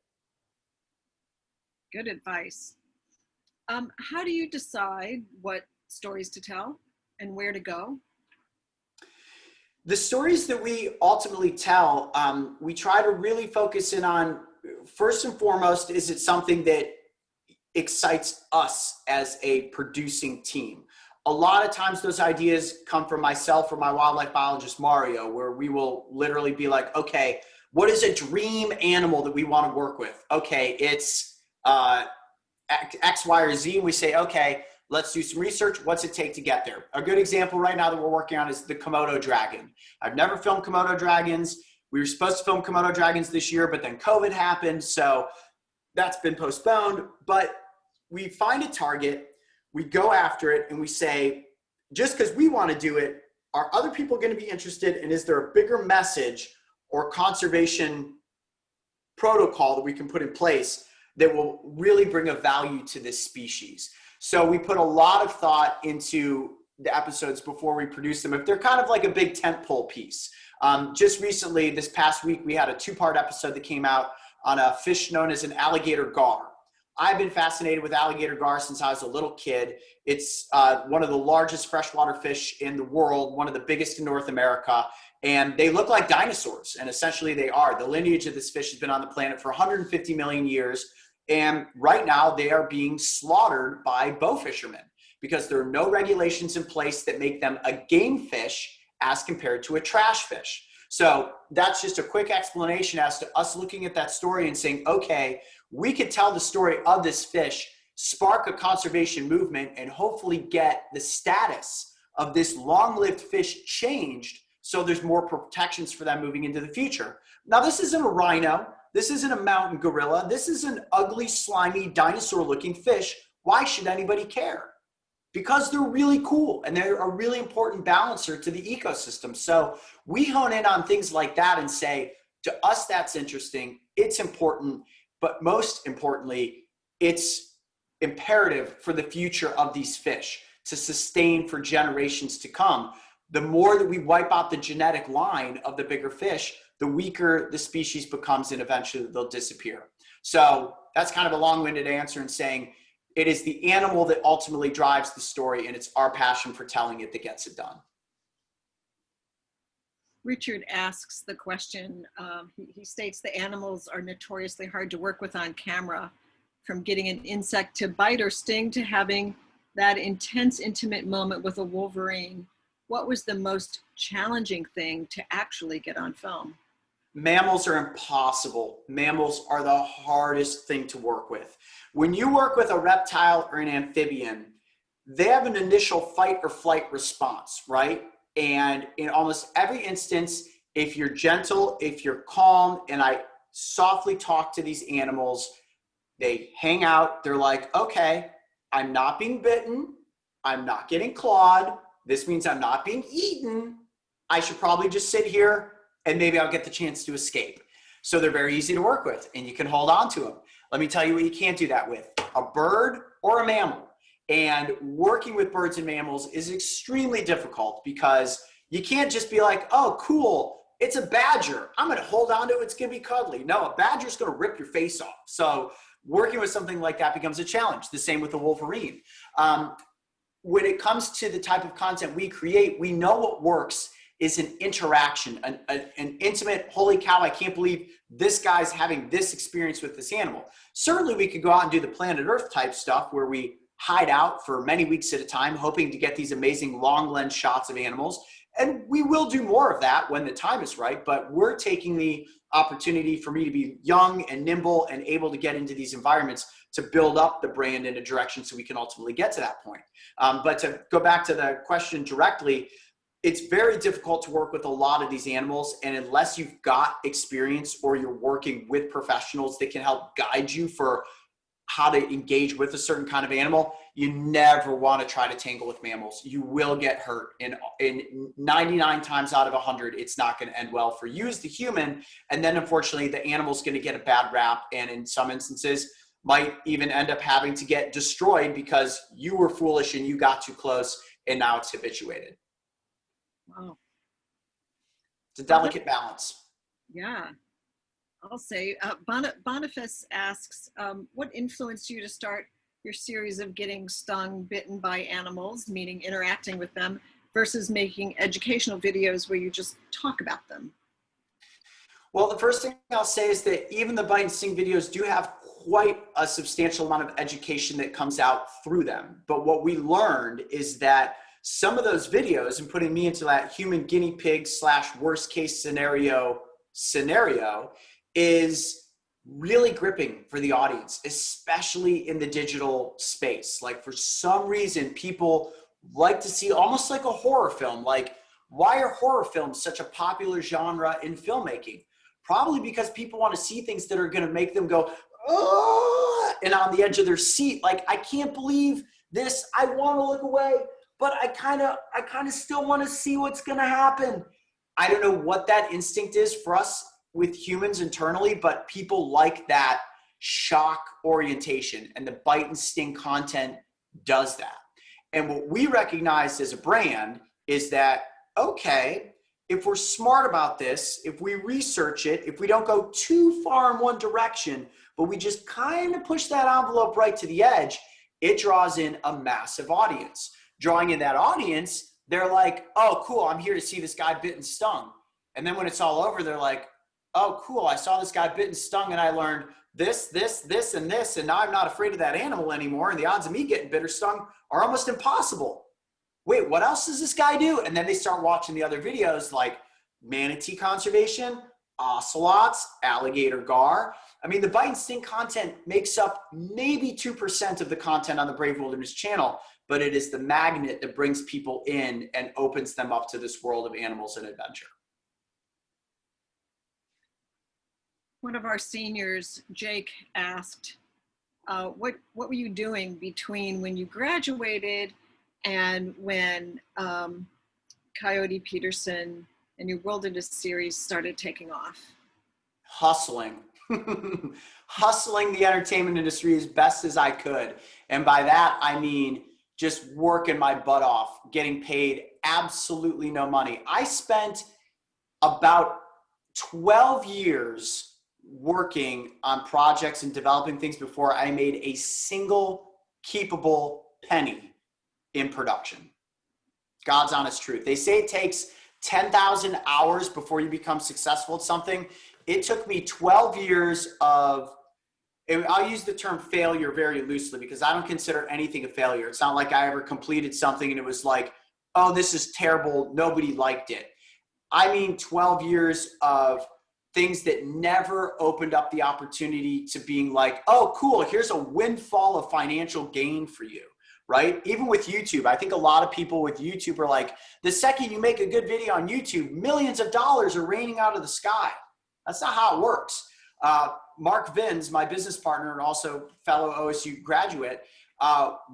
Good advice. How do you decide what stories to tell and where to go? The stories that we ultimately tell, we try to really focus in on, first and foremost, is it something that excites us as a producing team? A lot of times those ideas come from myself or my wildlife biologist, Mario, where we will literally be like, okay, what is a dream animal that we want to work with? Okay, it's X, Y, or Z. We say, okay, let's do some research. What's it take to get there? A good example right now that we're working on is the Komodo dragon. I've never filmed Komodo dragons. We were supposed to film Komodo dragons this year, but then COVID happened. So that's been postponed. But we find a target, we go after it, and we say, just because we want to do it, are other people going to be interested? And is there a bigger message or conservation protocol that we can put in place that will really bring a value to this species? So we put a lot of thought into the episodes before we produce them. If they're kind of like a big tentpole piece. Just recently, this past week, we had a 2-part episode that came out on a fish known as an alligator gar. I've been fascinated with alligator gar since I was a little kid. It's one of the largest freshwater fish in the world, one of the biggest in North America. And they look like dinosaurs, and essentially they are. The lineage of this fish has been on the planet for 150 million years. And right now they are being slaughtered by bow fishermen because there are no regulations in place that make them a game fish as compared to a trash fish. So that's just a quick explanation as to us looking at that story and saying, okay, we could tell the story of this fish, spark a conservation movement, and hopefully get the status of this long-lived fish changed so there's more protections for them moving into the future. Now, this isn't a rhino. This isn't a mountain gorilla. This is an ugly, slimy, dinosaur-looking fish. Why should anybody care? Because they're really cool and they're a really important balancer to the ecosystem. So we hone in on things like that and say, to us, that's interesting. It's important, but most importantly, it's imperative for the future of these fish to sustain for generations to come. The more that we wipe out the genetic line of the bigger fish, the weaker the species becomes and eventually they'll disappear. So that's kind of a long-winded answer in saying it is the animal that ultimately drives the story, and it's our passion for telling it that gets it done. Richard asks the question, he states the animals are notoriously hard to work with on camera, from getting an insect to bite or sting to having that intense, intimate moment with a Wolverine. What was the most challenging thing to actually get on film? Mammals are impossible. Mammals are the hardest thing to work with. When you work with a reptile or an amphibian, they have an initial fight or flight response, right? And in almost every instance, if you're gentle, if you're calm, and I softly talk to these animals. They hang out. They're like, okay, I'm not being bitten. I'm not getting clawed. This means I'm not being eaten. I should probably just sit here and maybe I'll get the chance to escape. So they're very easy to work with and you can hold on to them. Let me tell you what you can't do that with: a bird or a mammal. And working with birds and mammals is extremely difficult because you can't just be like, oh, cool, it's a badger, I'm gonna hold on to it, it's gonna be cuddly. No, a badger's gonna rip your face off. So working with something like that becomes a challenge. The same with the Wolverine. When it comes to the type of content we create, we know what works is an interaction, an intimate, holy cow, I can't believe this guy's having this experience with this animal. Certainly we could go out and do the planet Earth type stuff where we hide out for many weeks at a time, hoping to get these amazing long lens shots of animals. And we will do more of that when the time is right, but we're taking the opportunity for me to be young and nimble and able to get into these environments to build up the brand in a direction so we can ultimately get to that point. But to go back to the question directly, it's very difficult to work with a lot of these animals. And unless you've got experience or you're working with professionals that can help guide you for how to engage with a certain kind of animal, you never want to try to tangle with mammals. You will get hurt. In 99 times out of 100, it's not going to end well for you as the human. And then unfortunately, the animal's going to get a bad rap. And in some instances, might even end up having to get destroyed because you were foolish and you got too close and now it's habituated. Wow. It's a delicate balance. Yeah. I'll say, Boniface asks, what influenced you to start your series of getting stung, bitten by animals, meaning interacting with them, versus making educational videos where you just talk about them? Well, the first thing I'll say is that even the bite and sting videos do have quite a substantial amount of education that comes out through them. But what we learned is that some of those videos, and putting me into that human guinea pig / worst case scenario, is really gripping for the audience, especially in the digital space. Like for some reason, people like to see almost like a horror film. Like, why are horror films such a popular genre in filmmaking? Probably because people want to see things that are going to make them go, oh, and on the edge of their seat. Like, I can't believe this. I want to look away, but I kind of still want to see what's going to happen. I don't know what that instinct is for us with humans internally, but people like that shock orientation, and the bite and sting content does that. And what we recognized as a brand is that, okay, if we're smart about this, if we research it, if we don't go too far in one direction, but we just kind of push that envelope right to the edge, it draws in a massive audience. Drawing in that audience, they're like, oh, cool, I'm here to see this guy bit and stung. And then when it's all over, they're like, oh, cool, I saw this guy bit and stung and I learned this, this, this, and this, and now I'm not afraid of that animal anymore, and the odds of me getting bit or stung are almost impossible. Wait, what else does this guy do? And then they start watching the other videos like manatee conservation, ocelots, alligator gar. I mean, the bite and sting content makes up maybe 2% of the content on the Brave Wilderness channel, but it is the magnet that brings people in and opens them up to this world of animals and adventure. One of our seniors, Jake, asked, what were you doing between when you graduated and when Coyote Peterson and your Wilderness series started taking off? Hustling. Hustling the entertainment industry as best as I could. And by that, I mean just working my butt off, getting paid absolutely no money. I spent about 12 years working on projects and developing things before I made a single keepable penny in production. God's honest truth. They say it takes 10,000 hours before you become successful at something. It took me 12 years of, and I'll use the term failure very loosely because I don't consider anything a failure. It's not like I ever completed something and it was like, oh, this is terrible, nobody liked it. I mean 12 years of things that never opened up the opportunity to being like, oh, cool, here's a windfall of financial gain for you, right? Even with YouTube, I think a lot of people with YouTube are like, the second you make a good video on YouTube, millions of dollars are raining out of the sky. That's not how it works. Mark Vins, my business partner and also fellow OSU graduate,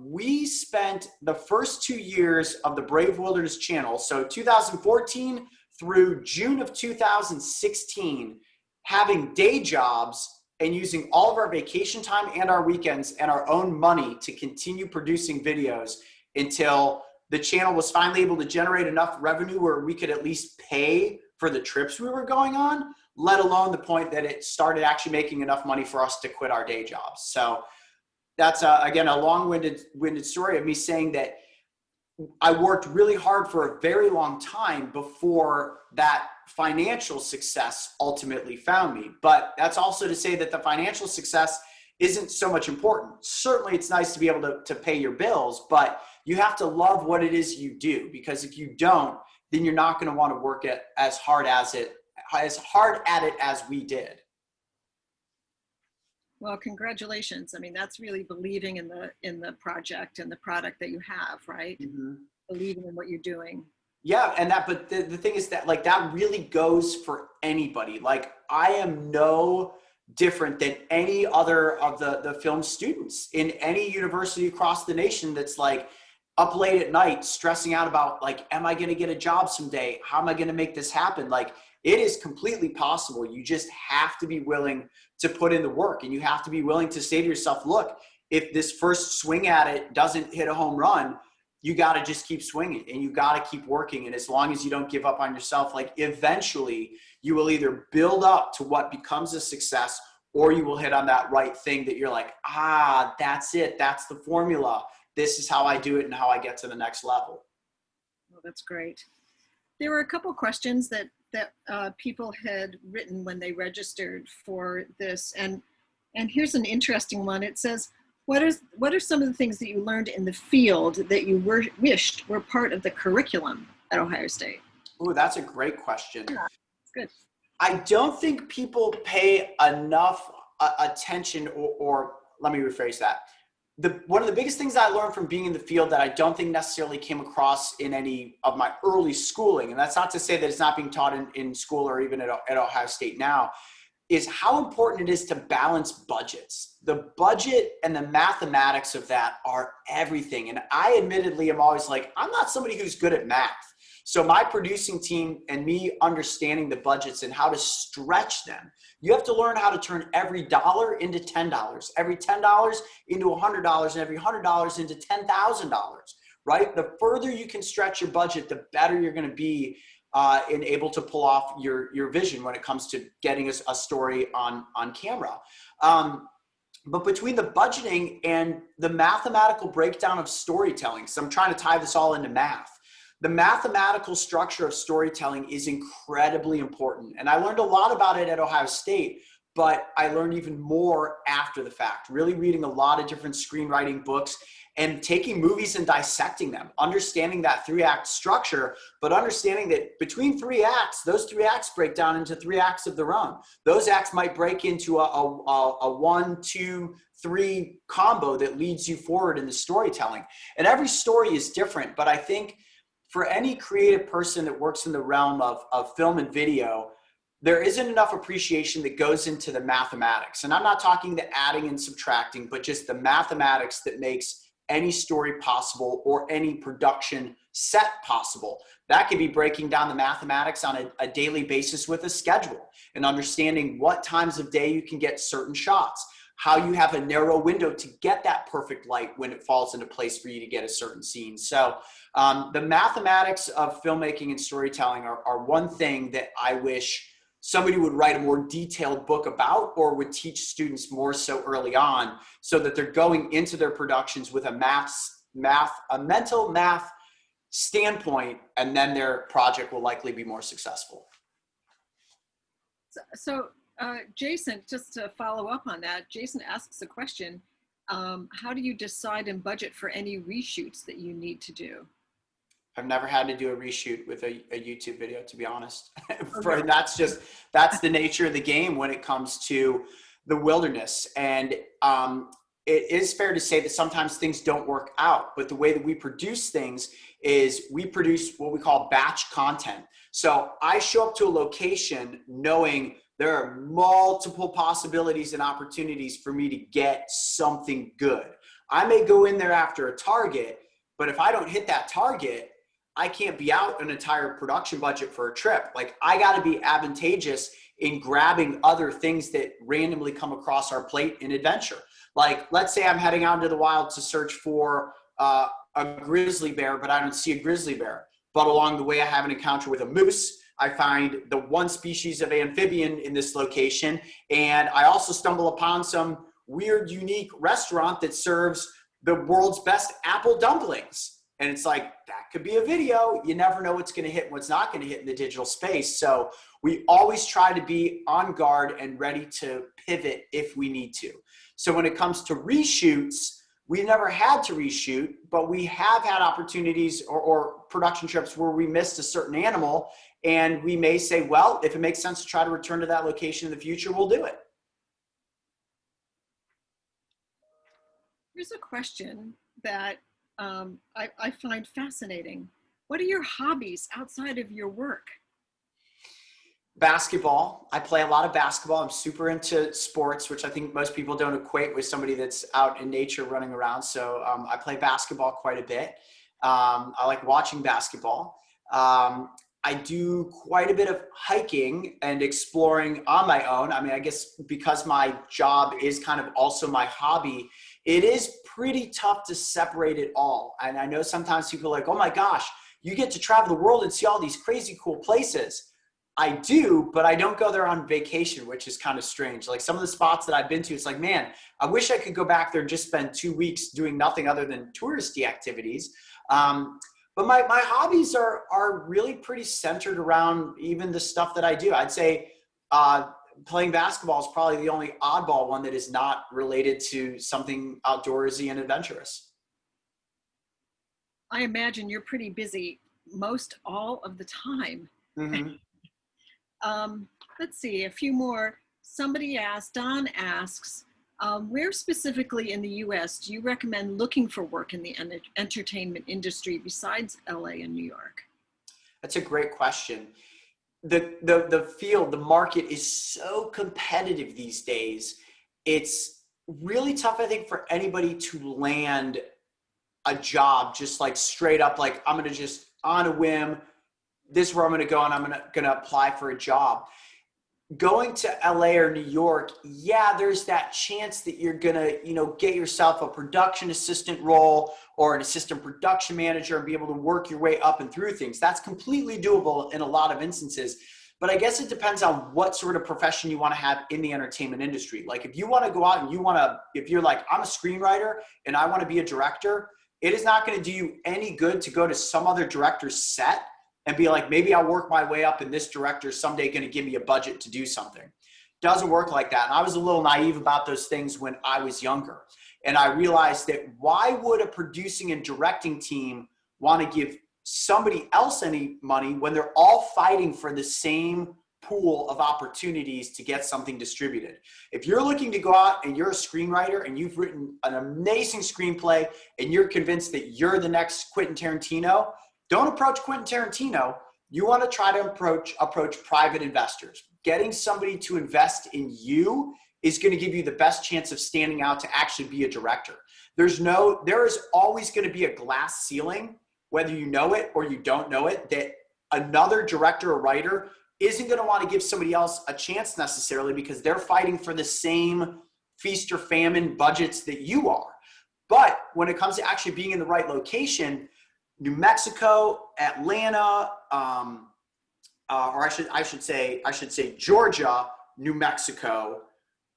we spent the first 2 years of the Brave Wilderness channel, so 2014 through June of 2016, having day jobs and using all of our vacation time and our weekends and our own money to continue producing videos until the channel was finally able to generate enough revenue where we could at least pay for the trips we were going on, let alone the point that it started actually making enough money for us to quit our day jobs. So that's, again, a long-winded story of me saying that I worked really hard for a very long time before that financial success ultimately found me. But that's also to say that the financial success isn't so much important. Certainly it's nice to be able to pay your bills, but you have to love what it is you do, because if you don't, then you're not going to want to work as hard at it as we did. Well, congratulations. I mean, that's really believing in the project and the product that you have, right? Mm-hmm. Believing in what you're doing. Yeah, and but the thing is that, like, that really goes for anybody. Like, I am no different than any other of the film students in any university across the nation that's like up late at night stressing out about, like, am I going to get a job someday? How am I going to make this happen? Like, it is completely possible. You just have to be willing to put in the work, and you have to be willing to say to yourself, look, if this first swing at it doesn't hit a home run, you got to just keep swinging and you got to keep working. And as long as you don't give up on yourself, like, eventually you will either build up to what becomes a success, or you will hit on that right thing that you're like, that's it. That's the formula. This is how I do it and how I get to the next level. Oh, that's great. There were a couple questions that people had written when they registered for this. And here's an interesting one. It says, what are some of the things that you learned in the field that you wished were part of the curriculum at Ohio State? Oh, that's a great question. Yeah, that's good. I don't think people pay enough attention, or let me rephrase that. One of the biggest things I learned from being in the field that I don't think necessarily came across in any of my early schooling, and that's not to say that it's not being taught in school or even at Ohio State now, is how important it is to balance budgets. The budget and the mathematics of that are everything. And I admittedly am always like, I'm not somebody who's good at math. So my producing team and me understanding the budgets and how to stretch them, you have to learn how to turn every dollar into $10, every $10 into $100, and every $100 into $10,000, right? The further you can stretch your budget, the better you're going to be and able to pull off your vision when it comes to getting a story on camera. But between the budgeting and the mathematical breakdown of storytelling, so I'm trying to tie this all into math, the mathematical structure of storytelling is incredibly important. And I learned a lot about it at Ohio State, but I learned even more after the fact, really reading a lot of different screenwriting books and taking movies and dissecting them, understanding that 3-act structure, but understanding that between 3 acts, those 3 acts break down into 3 acts of their own. Those acts might break into a 1, 2, 3 combo that leads you forward in the storytelling. And every story is different, but I think for any creative person that works in the realm of film and video, there isn't enough appreciation that goes into the mathematics. And I'm not talking the adding and subtracting, but just the mathematics that makes any story possible or any production set possible. That could be breaking down the mathematics on a daily basis with a schedule and understanding what times of day you can get certain shots, how you have a narrow window to get that perfect light when it falls into place for you to get a certain scene. So the mathematics of filmmaking and storytelling are one thing that I wish somebody would write a more detailed book about, or would teach students more so early on, so that they're going into their productions with a mental math standpoint, and then their project will likely be more successful. So Jason, just to follow up on that, Jason asks a question, how do you decide and budget for any reshoots that you need to do? I've never had to do a reshoot with a YouTube video, to be honest. That's the nature of the game when it comes to the wilderness. And it is fair to say that sometimes things don't work out, but the way that we produce things is we produce what we call batch content. So I show up to a location knowing there are multiple possibilities and opportunities for me to get something good. I may go in there after a target, but if I don't hit that target, I can't be out an entire production budget for a trip. Like, I got to be advantageous in grabbing other things that randomly come across our plate in adventure. Like, let's say I'm heading out into the wild to search for a grizzly bear, but I don't see a grizzly bear. But along the way, I have an encounter with a moose. I find the one species of amphibian in this location. And I also stumble upon some weird, unique restaurant that serves the world's best apple dumplings. And it's like, that could be a video. You never know what's going to hit and what's not going to hit in the digital space. So we always try to be on guard and ready to pivot if we need to. So when it comes to reshoots, we never had to reshoot, but we have had opportunities or production trips where we missed a certain animal. And we may say, well, if it makes sense to try to return to that location in the future, we'll do it. Here's a question that I find fascinating. What are your hobbies outside of your work? Basketball. I play a lot of basketball. I'm super into sports, which I think most people don't equate with somebody that's out in nature running around. So I play basketball quite a bit. I like watching basketball. I do quite a bit of hiking and exploring on my own. I mean, I guess because my job is kind of also my hobby, it is pretty tough to separate it all. And I know sometimes people are like, oh my gosh, you get to travel the world and see all these crazy cool places. I do, but I don't go there on vacation, which is kind of strange. Like, some of the spots that I've been to, it's like, man, I wish I could go back there and just spend 2 weeks doing nothing other than touristy activities. But my hobbies are really pretty centered around even the stuff that I do. I'd say playing basketball is probably the only oddball one that is not related to something outdoorsy and adventurous. I imagine you're pretty busy most all of the time. Mm-hmm. Let's see, a few more. Somebody asked, Don asks, where specifically in the US do you recommend looking for work in the entertainment industry besides LA and New York? That's a great question. The field, the market is so competitive these days. It's really tough, I think, for anybody to land a job just like straight up, like, I'm going to just on a whim, this is where I'm going to go and I'm going to apply for a job. Going to LA or New York, yeah, there's that chance that you're going to, get yourself a production assistant role or an assistant production manager and be able to work your way up and through things. That's completely doable in a lot of instances. But I guess it depends on what sort of profession you want to have in the entertainment industry. Like, if you want to go out and if you're like, I'm a screenwriter and I want to be a director, it is not going to do you any good to go to some other director's set and be like, maybe I'll work my way up and this director's someday going to give me a budget to do something. Doesn't work like that. And I was a little naive about those things when I was younger. And I realized that why would a producing and directing team want to give somebody else any money when they're all fighting for the same pool of opportunities to get something distributed? If you're looking to go out and you're a screenwriter and you've written an amazing screenplay and you're convinced that you're the next Quentin Tarantino, don't approach Quentin Tarantino. You want to try to approach private investors. Getting somebody to invest in you is going to give you the best chance of standing out to actually be a director. There is always going to be a glass ceiling, whether you know it or you don't know it, that another director or writer isn't going to want to give somebody else a chance necessarily because they're fighting for the same feast or famine budgets that you are. But when it comes to actually being in the right location, New Mexico, Atlanta, or I should say Georgia, New Mexico.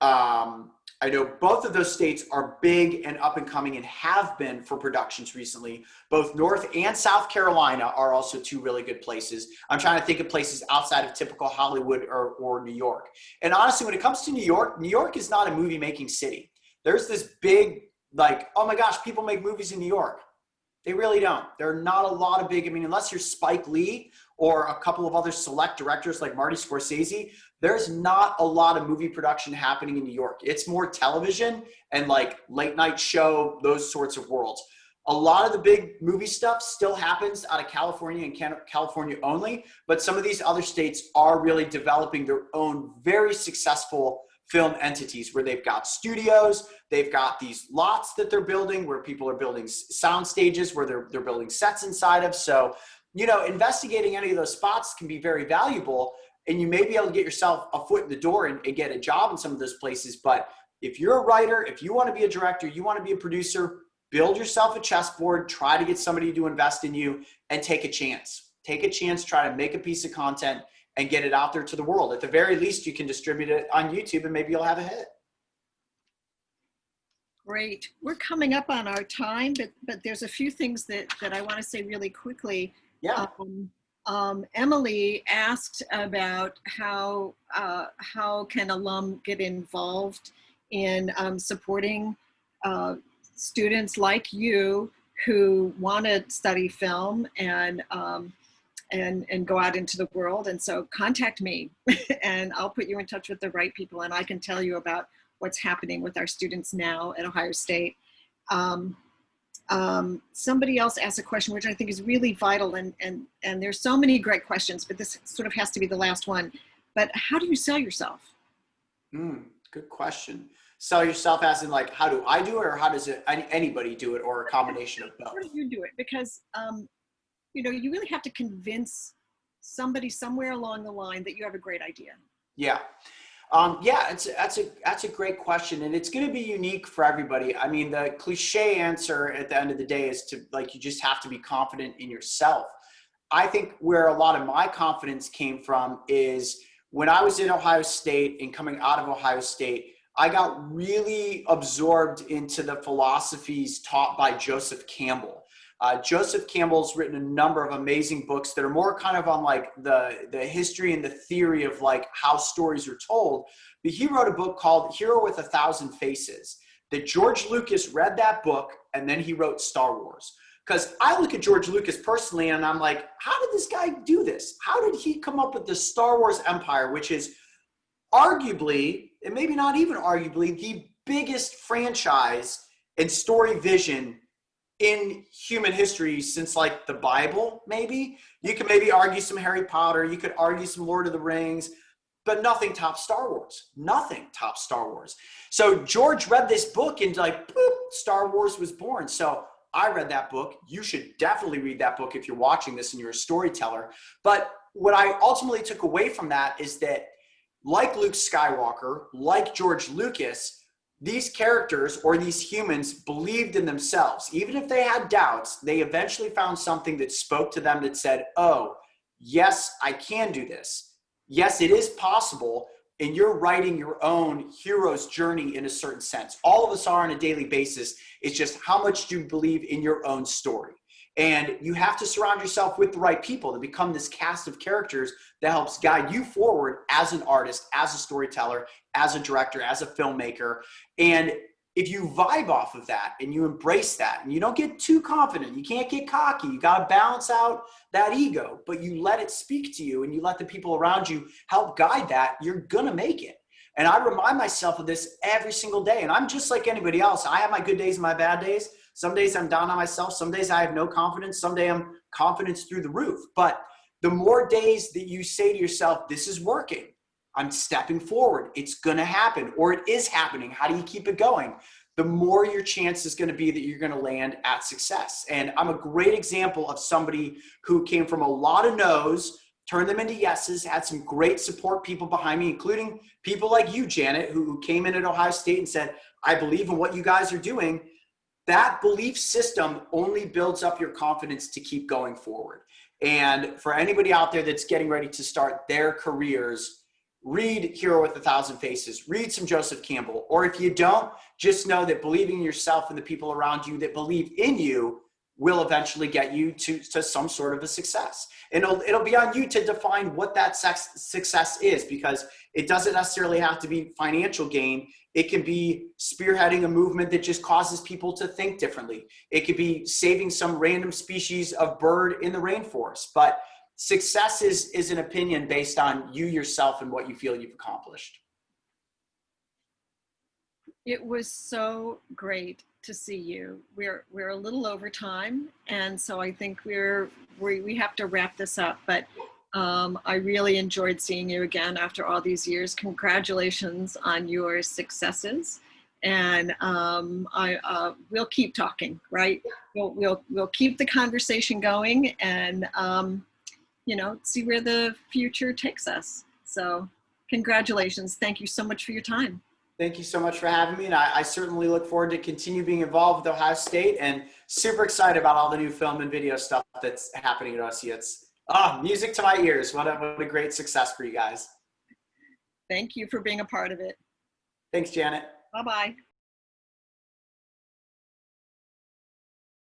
I know both of those states are big and up and coming and have been for productions recently. Both North and South Carolina are also two really good places. I'm trying to think of places outside of typical Hollywood or New York. And honestly, when it comes to New York is not a movie making city. There's this big, like, oh my gosh, people make movies in New York. They really don't. There are not a lot of big, unless you're Spike Lee or a couple of other select directors like Marty Scorsese, there's not a lot of movie production happening in New York. It's more television and like late night show, those sorts of worlds. A lot of the big movie stuff still happens out of California and California only, but some of these other states are really developing their own very successful film entities where they've got studios, they've got these lots that they're building where people are building sound stages, where they're building sets inside of. So, you know, investigating any of those spots can be very valuable, and you may be able to get yourself a foot in the door and get a job in some of those places. But if you're a writer, if you want to be a director, you want to be a producer, build yourself a chessboard, try to get somebody to invest in you, and take a chance. Take a chance, try to make a piece of content and get it out there to the world. At the very least, you can distribute it on YouTube and maybe you'll have a hit. Great. We're coming up on our time, but there's a few things that I want to say really quickly. Yeah. Emily asked about how can alum get involved in supporting students like you who want to study film and go out into the world. And so contact me and I'll put you in touch with the right people, and I can tell you about what's happening with our students now at Ohio State. Somebody else asked a question which I think is really vital, and there's so many great questions, but this sort of has to be the last one. But how do you sell yourself? Good question. Sell yourself as in like, how do I do it, or how does anybody do it, or a combination of both? How do you do it? Because you know, you really have to convince somebody somewhere along the line that you have a great idea. Yeah. Yeah, that's a great question, and it's going to be unique for everybody. I mean, the cliche answer at the end of the day is to, like, you just have to be confident in yourself. I think where a lot of my confidence came from is when I was in Ohio State and coming out of Ohio State, I got really absorbed into the philosophies taught by Joseph Campbell. Joseph Campbell's written a number of amazing books that are more kind of on like the history and the theory of like how stories are told. But he wrote a book called Hero with a Thousand Faces, that George Lucas read that book and then he wrote Star Wars. Because I look at George Lucas personally and I'm like, how did this guy do this? How did he come up with the Star Wars empire, which is arguably, and maybe not even arguably, the biggest franchise and story vision in human history since like the Bible? Maybe you could maybe argue some Harry Potter, you could argue some Lord of the Rings, but nothing tops Star Wars. Nothing tops Star Wars. So George read this book and like, boop, Star Wars was born. So I read that book. You should definitely read that book if you're watching this and you're a storyteller. But what I ultimately took away from that is that, like Luke Skywalker, like George Lucas, these characters or these humans believed in themselves. Even if they had doubts, they eventually found something that spoke to them that said, oh, yes, I can do this. Yes, it is possible. And you're writing your own hero's journey in a certain sense. All of us are on a daily basis. It's just how much do you believe in your own story? And you have to surround yourself with the right people to become this cast of characters that helps guide you forward as an artist, as a storyteller, as a director, as a filmmaker. And if you vibe off of that and you embrace that and you don't get too confident, you can't get cocky, you got to balance out that ego, but you let it speak to you and you let the people around you help guide that, you're going to make it. And I remind myself of this every single day. And I'm just like anybody else. I have my good days and my bad days. Some days I'm down on myself. Some days I have no confidence. Some day I'm confidence through the roof. But the more days that you say to yourself, this is working, I'm stepping forward, it's going to happen, or it is happening, how do you keep it going? The more your chance is going to be that you're going to land at success. And I'm a great example of somebody who came from a lot of no's, turned them into yeses, had some great support people behind me, including people like you, Janet, who came in at Ohio State and said, I believe in what you guys are doing. That belief system only builds up your confidence to keep going forward. And for anybody out there that's getting ready to start their careers, read Hero with a Thousand Faces, read some Joseph Campbell. Or if you don't, just know that believing in yourself and the people around you that believe in you will eventually get you to some sort of a success. And it'll be on you to define what that success is, because it doesn't necessarily have to be financial gain. It can be spearheading a movement that just causes people to think differently. It could be saving some random species of bird in the rainforest. But success is an opinion based on you yourself and what you feel you've accomplished. It was so great to see you. We're a little over time, and so I think we have to wrap this up. But I really enjoyed seeing you again after all these years. Congratulations on your successes, and we'll keep talking. Right? We'll keep the conversation going, and you know, see where the future takes us. So, congratulations! Thank you so much for your time. Thank you so much for having me. And I certainly look forward to continue being involved with Ohio State, and super excited about all the new film and video stuff that's happening at OSU. It's music to my ears. What a great success for you guys. Thank you for being a part of it. Thanks, Janet. Bye-bye.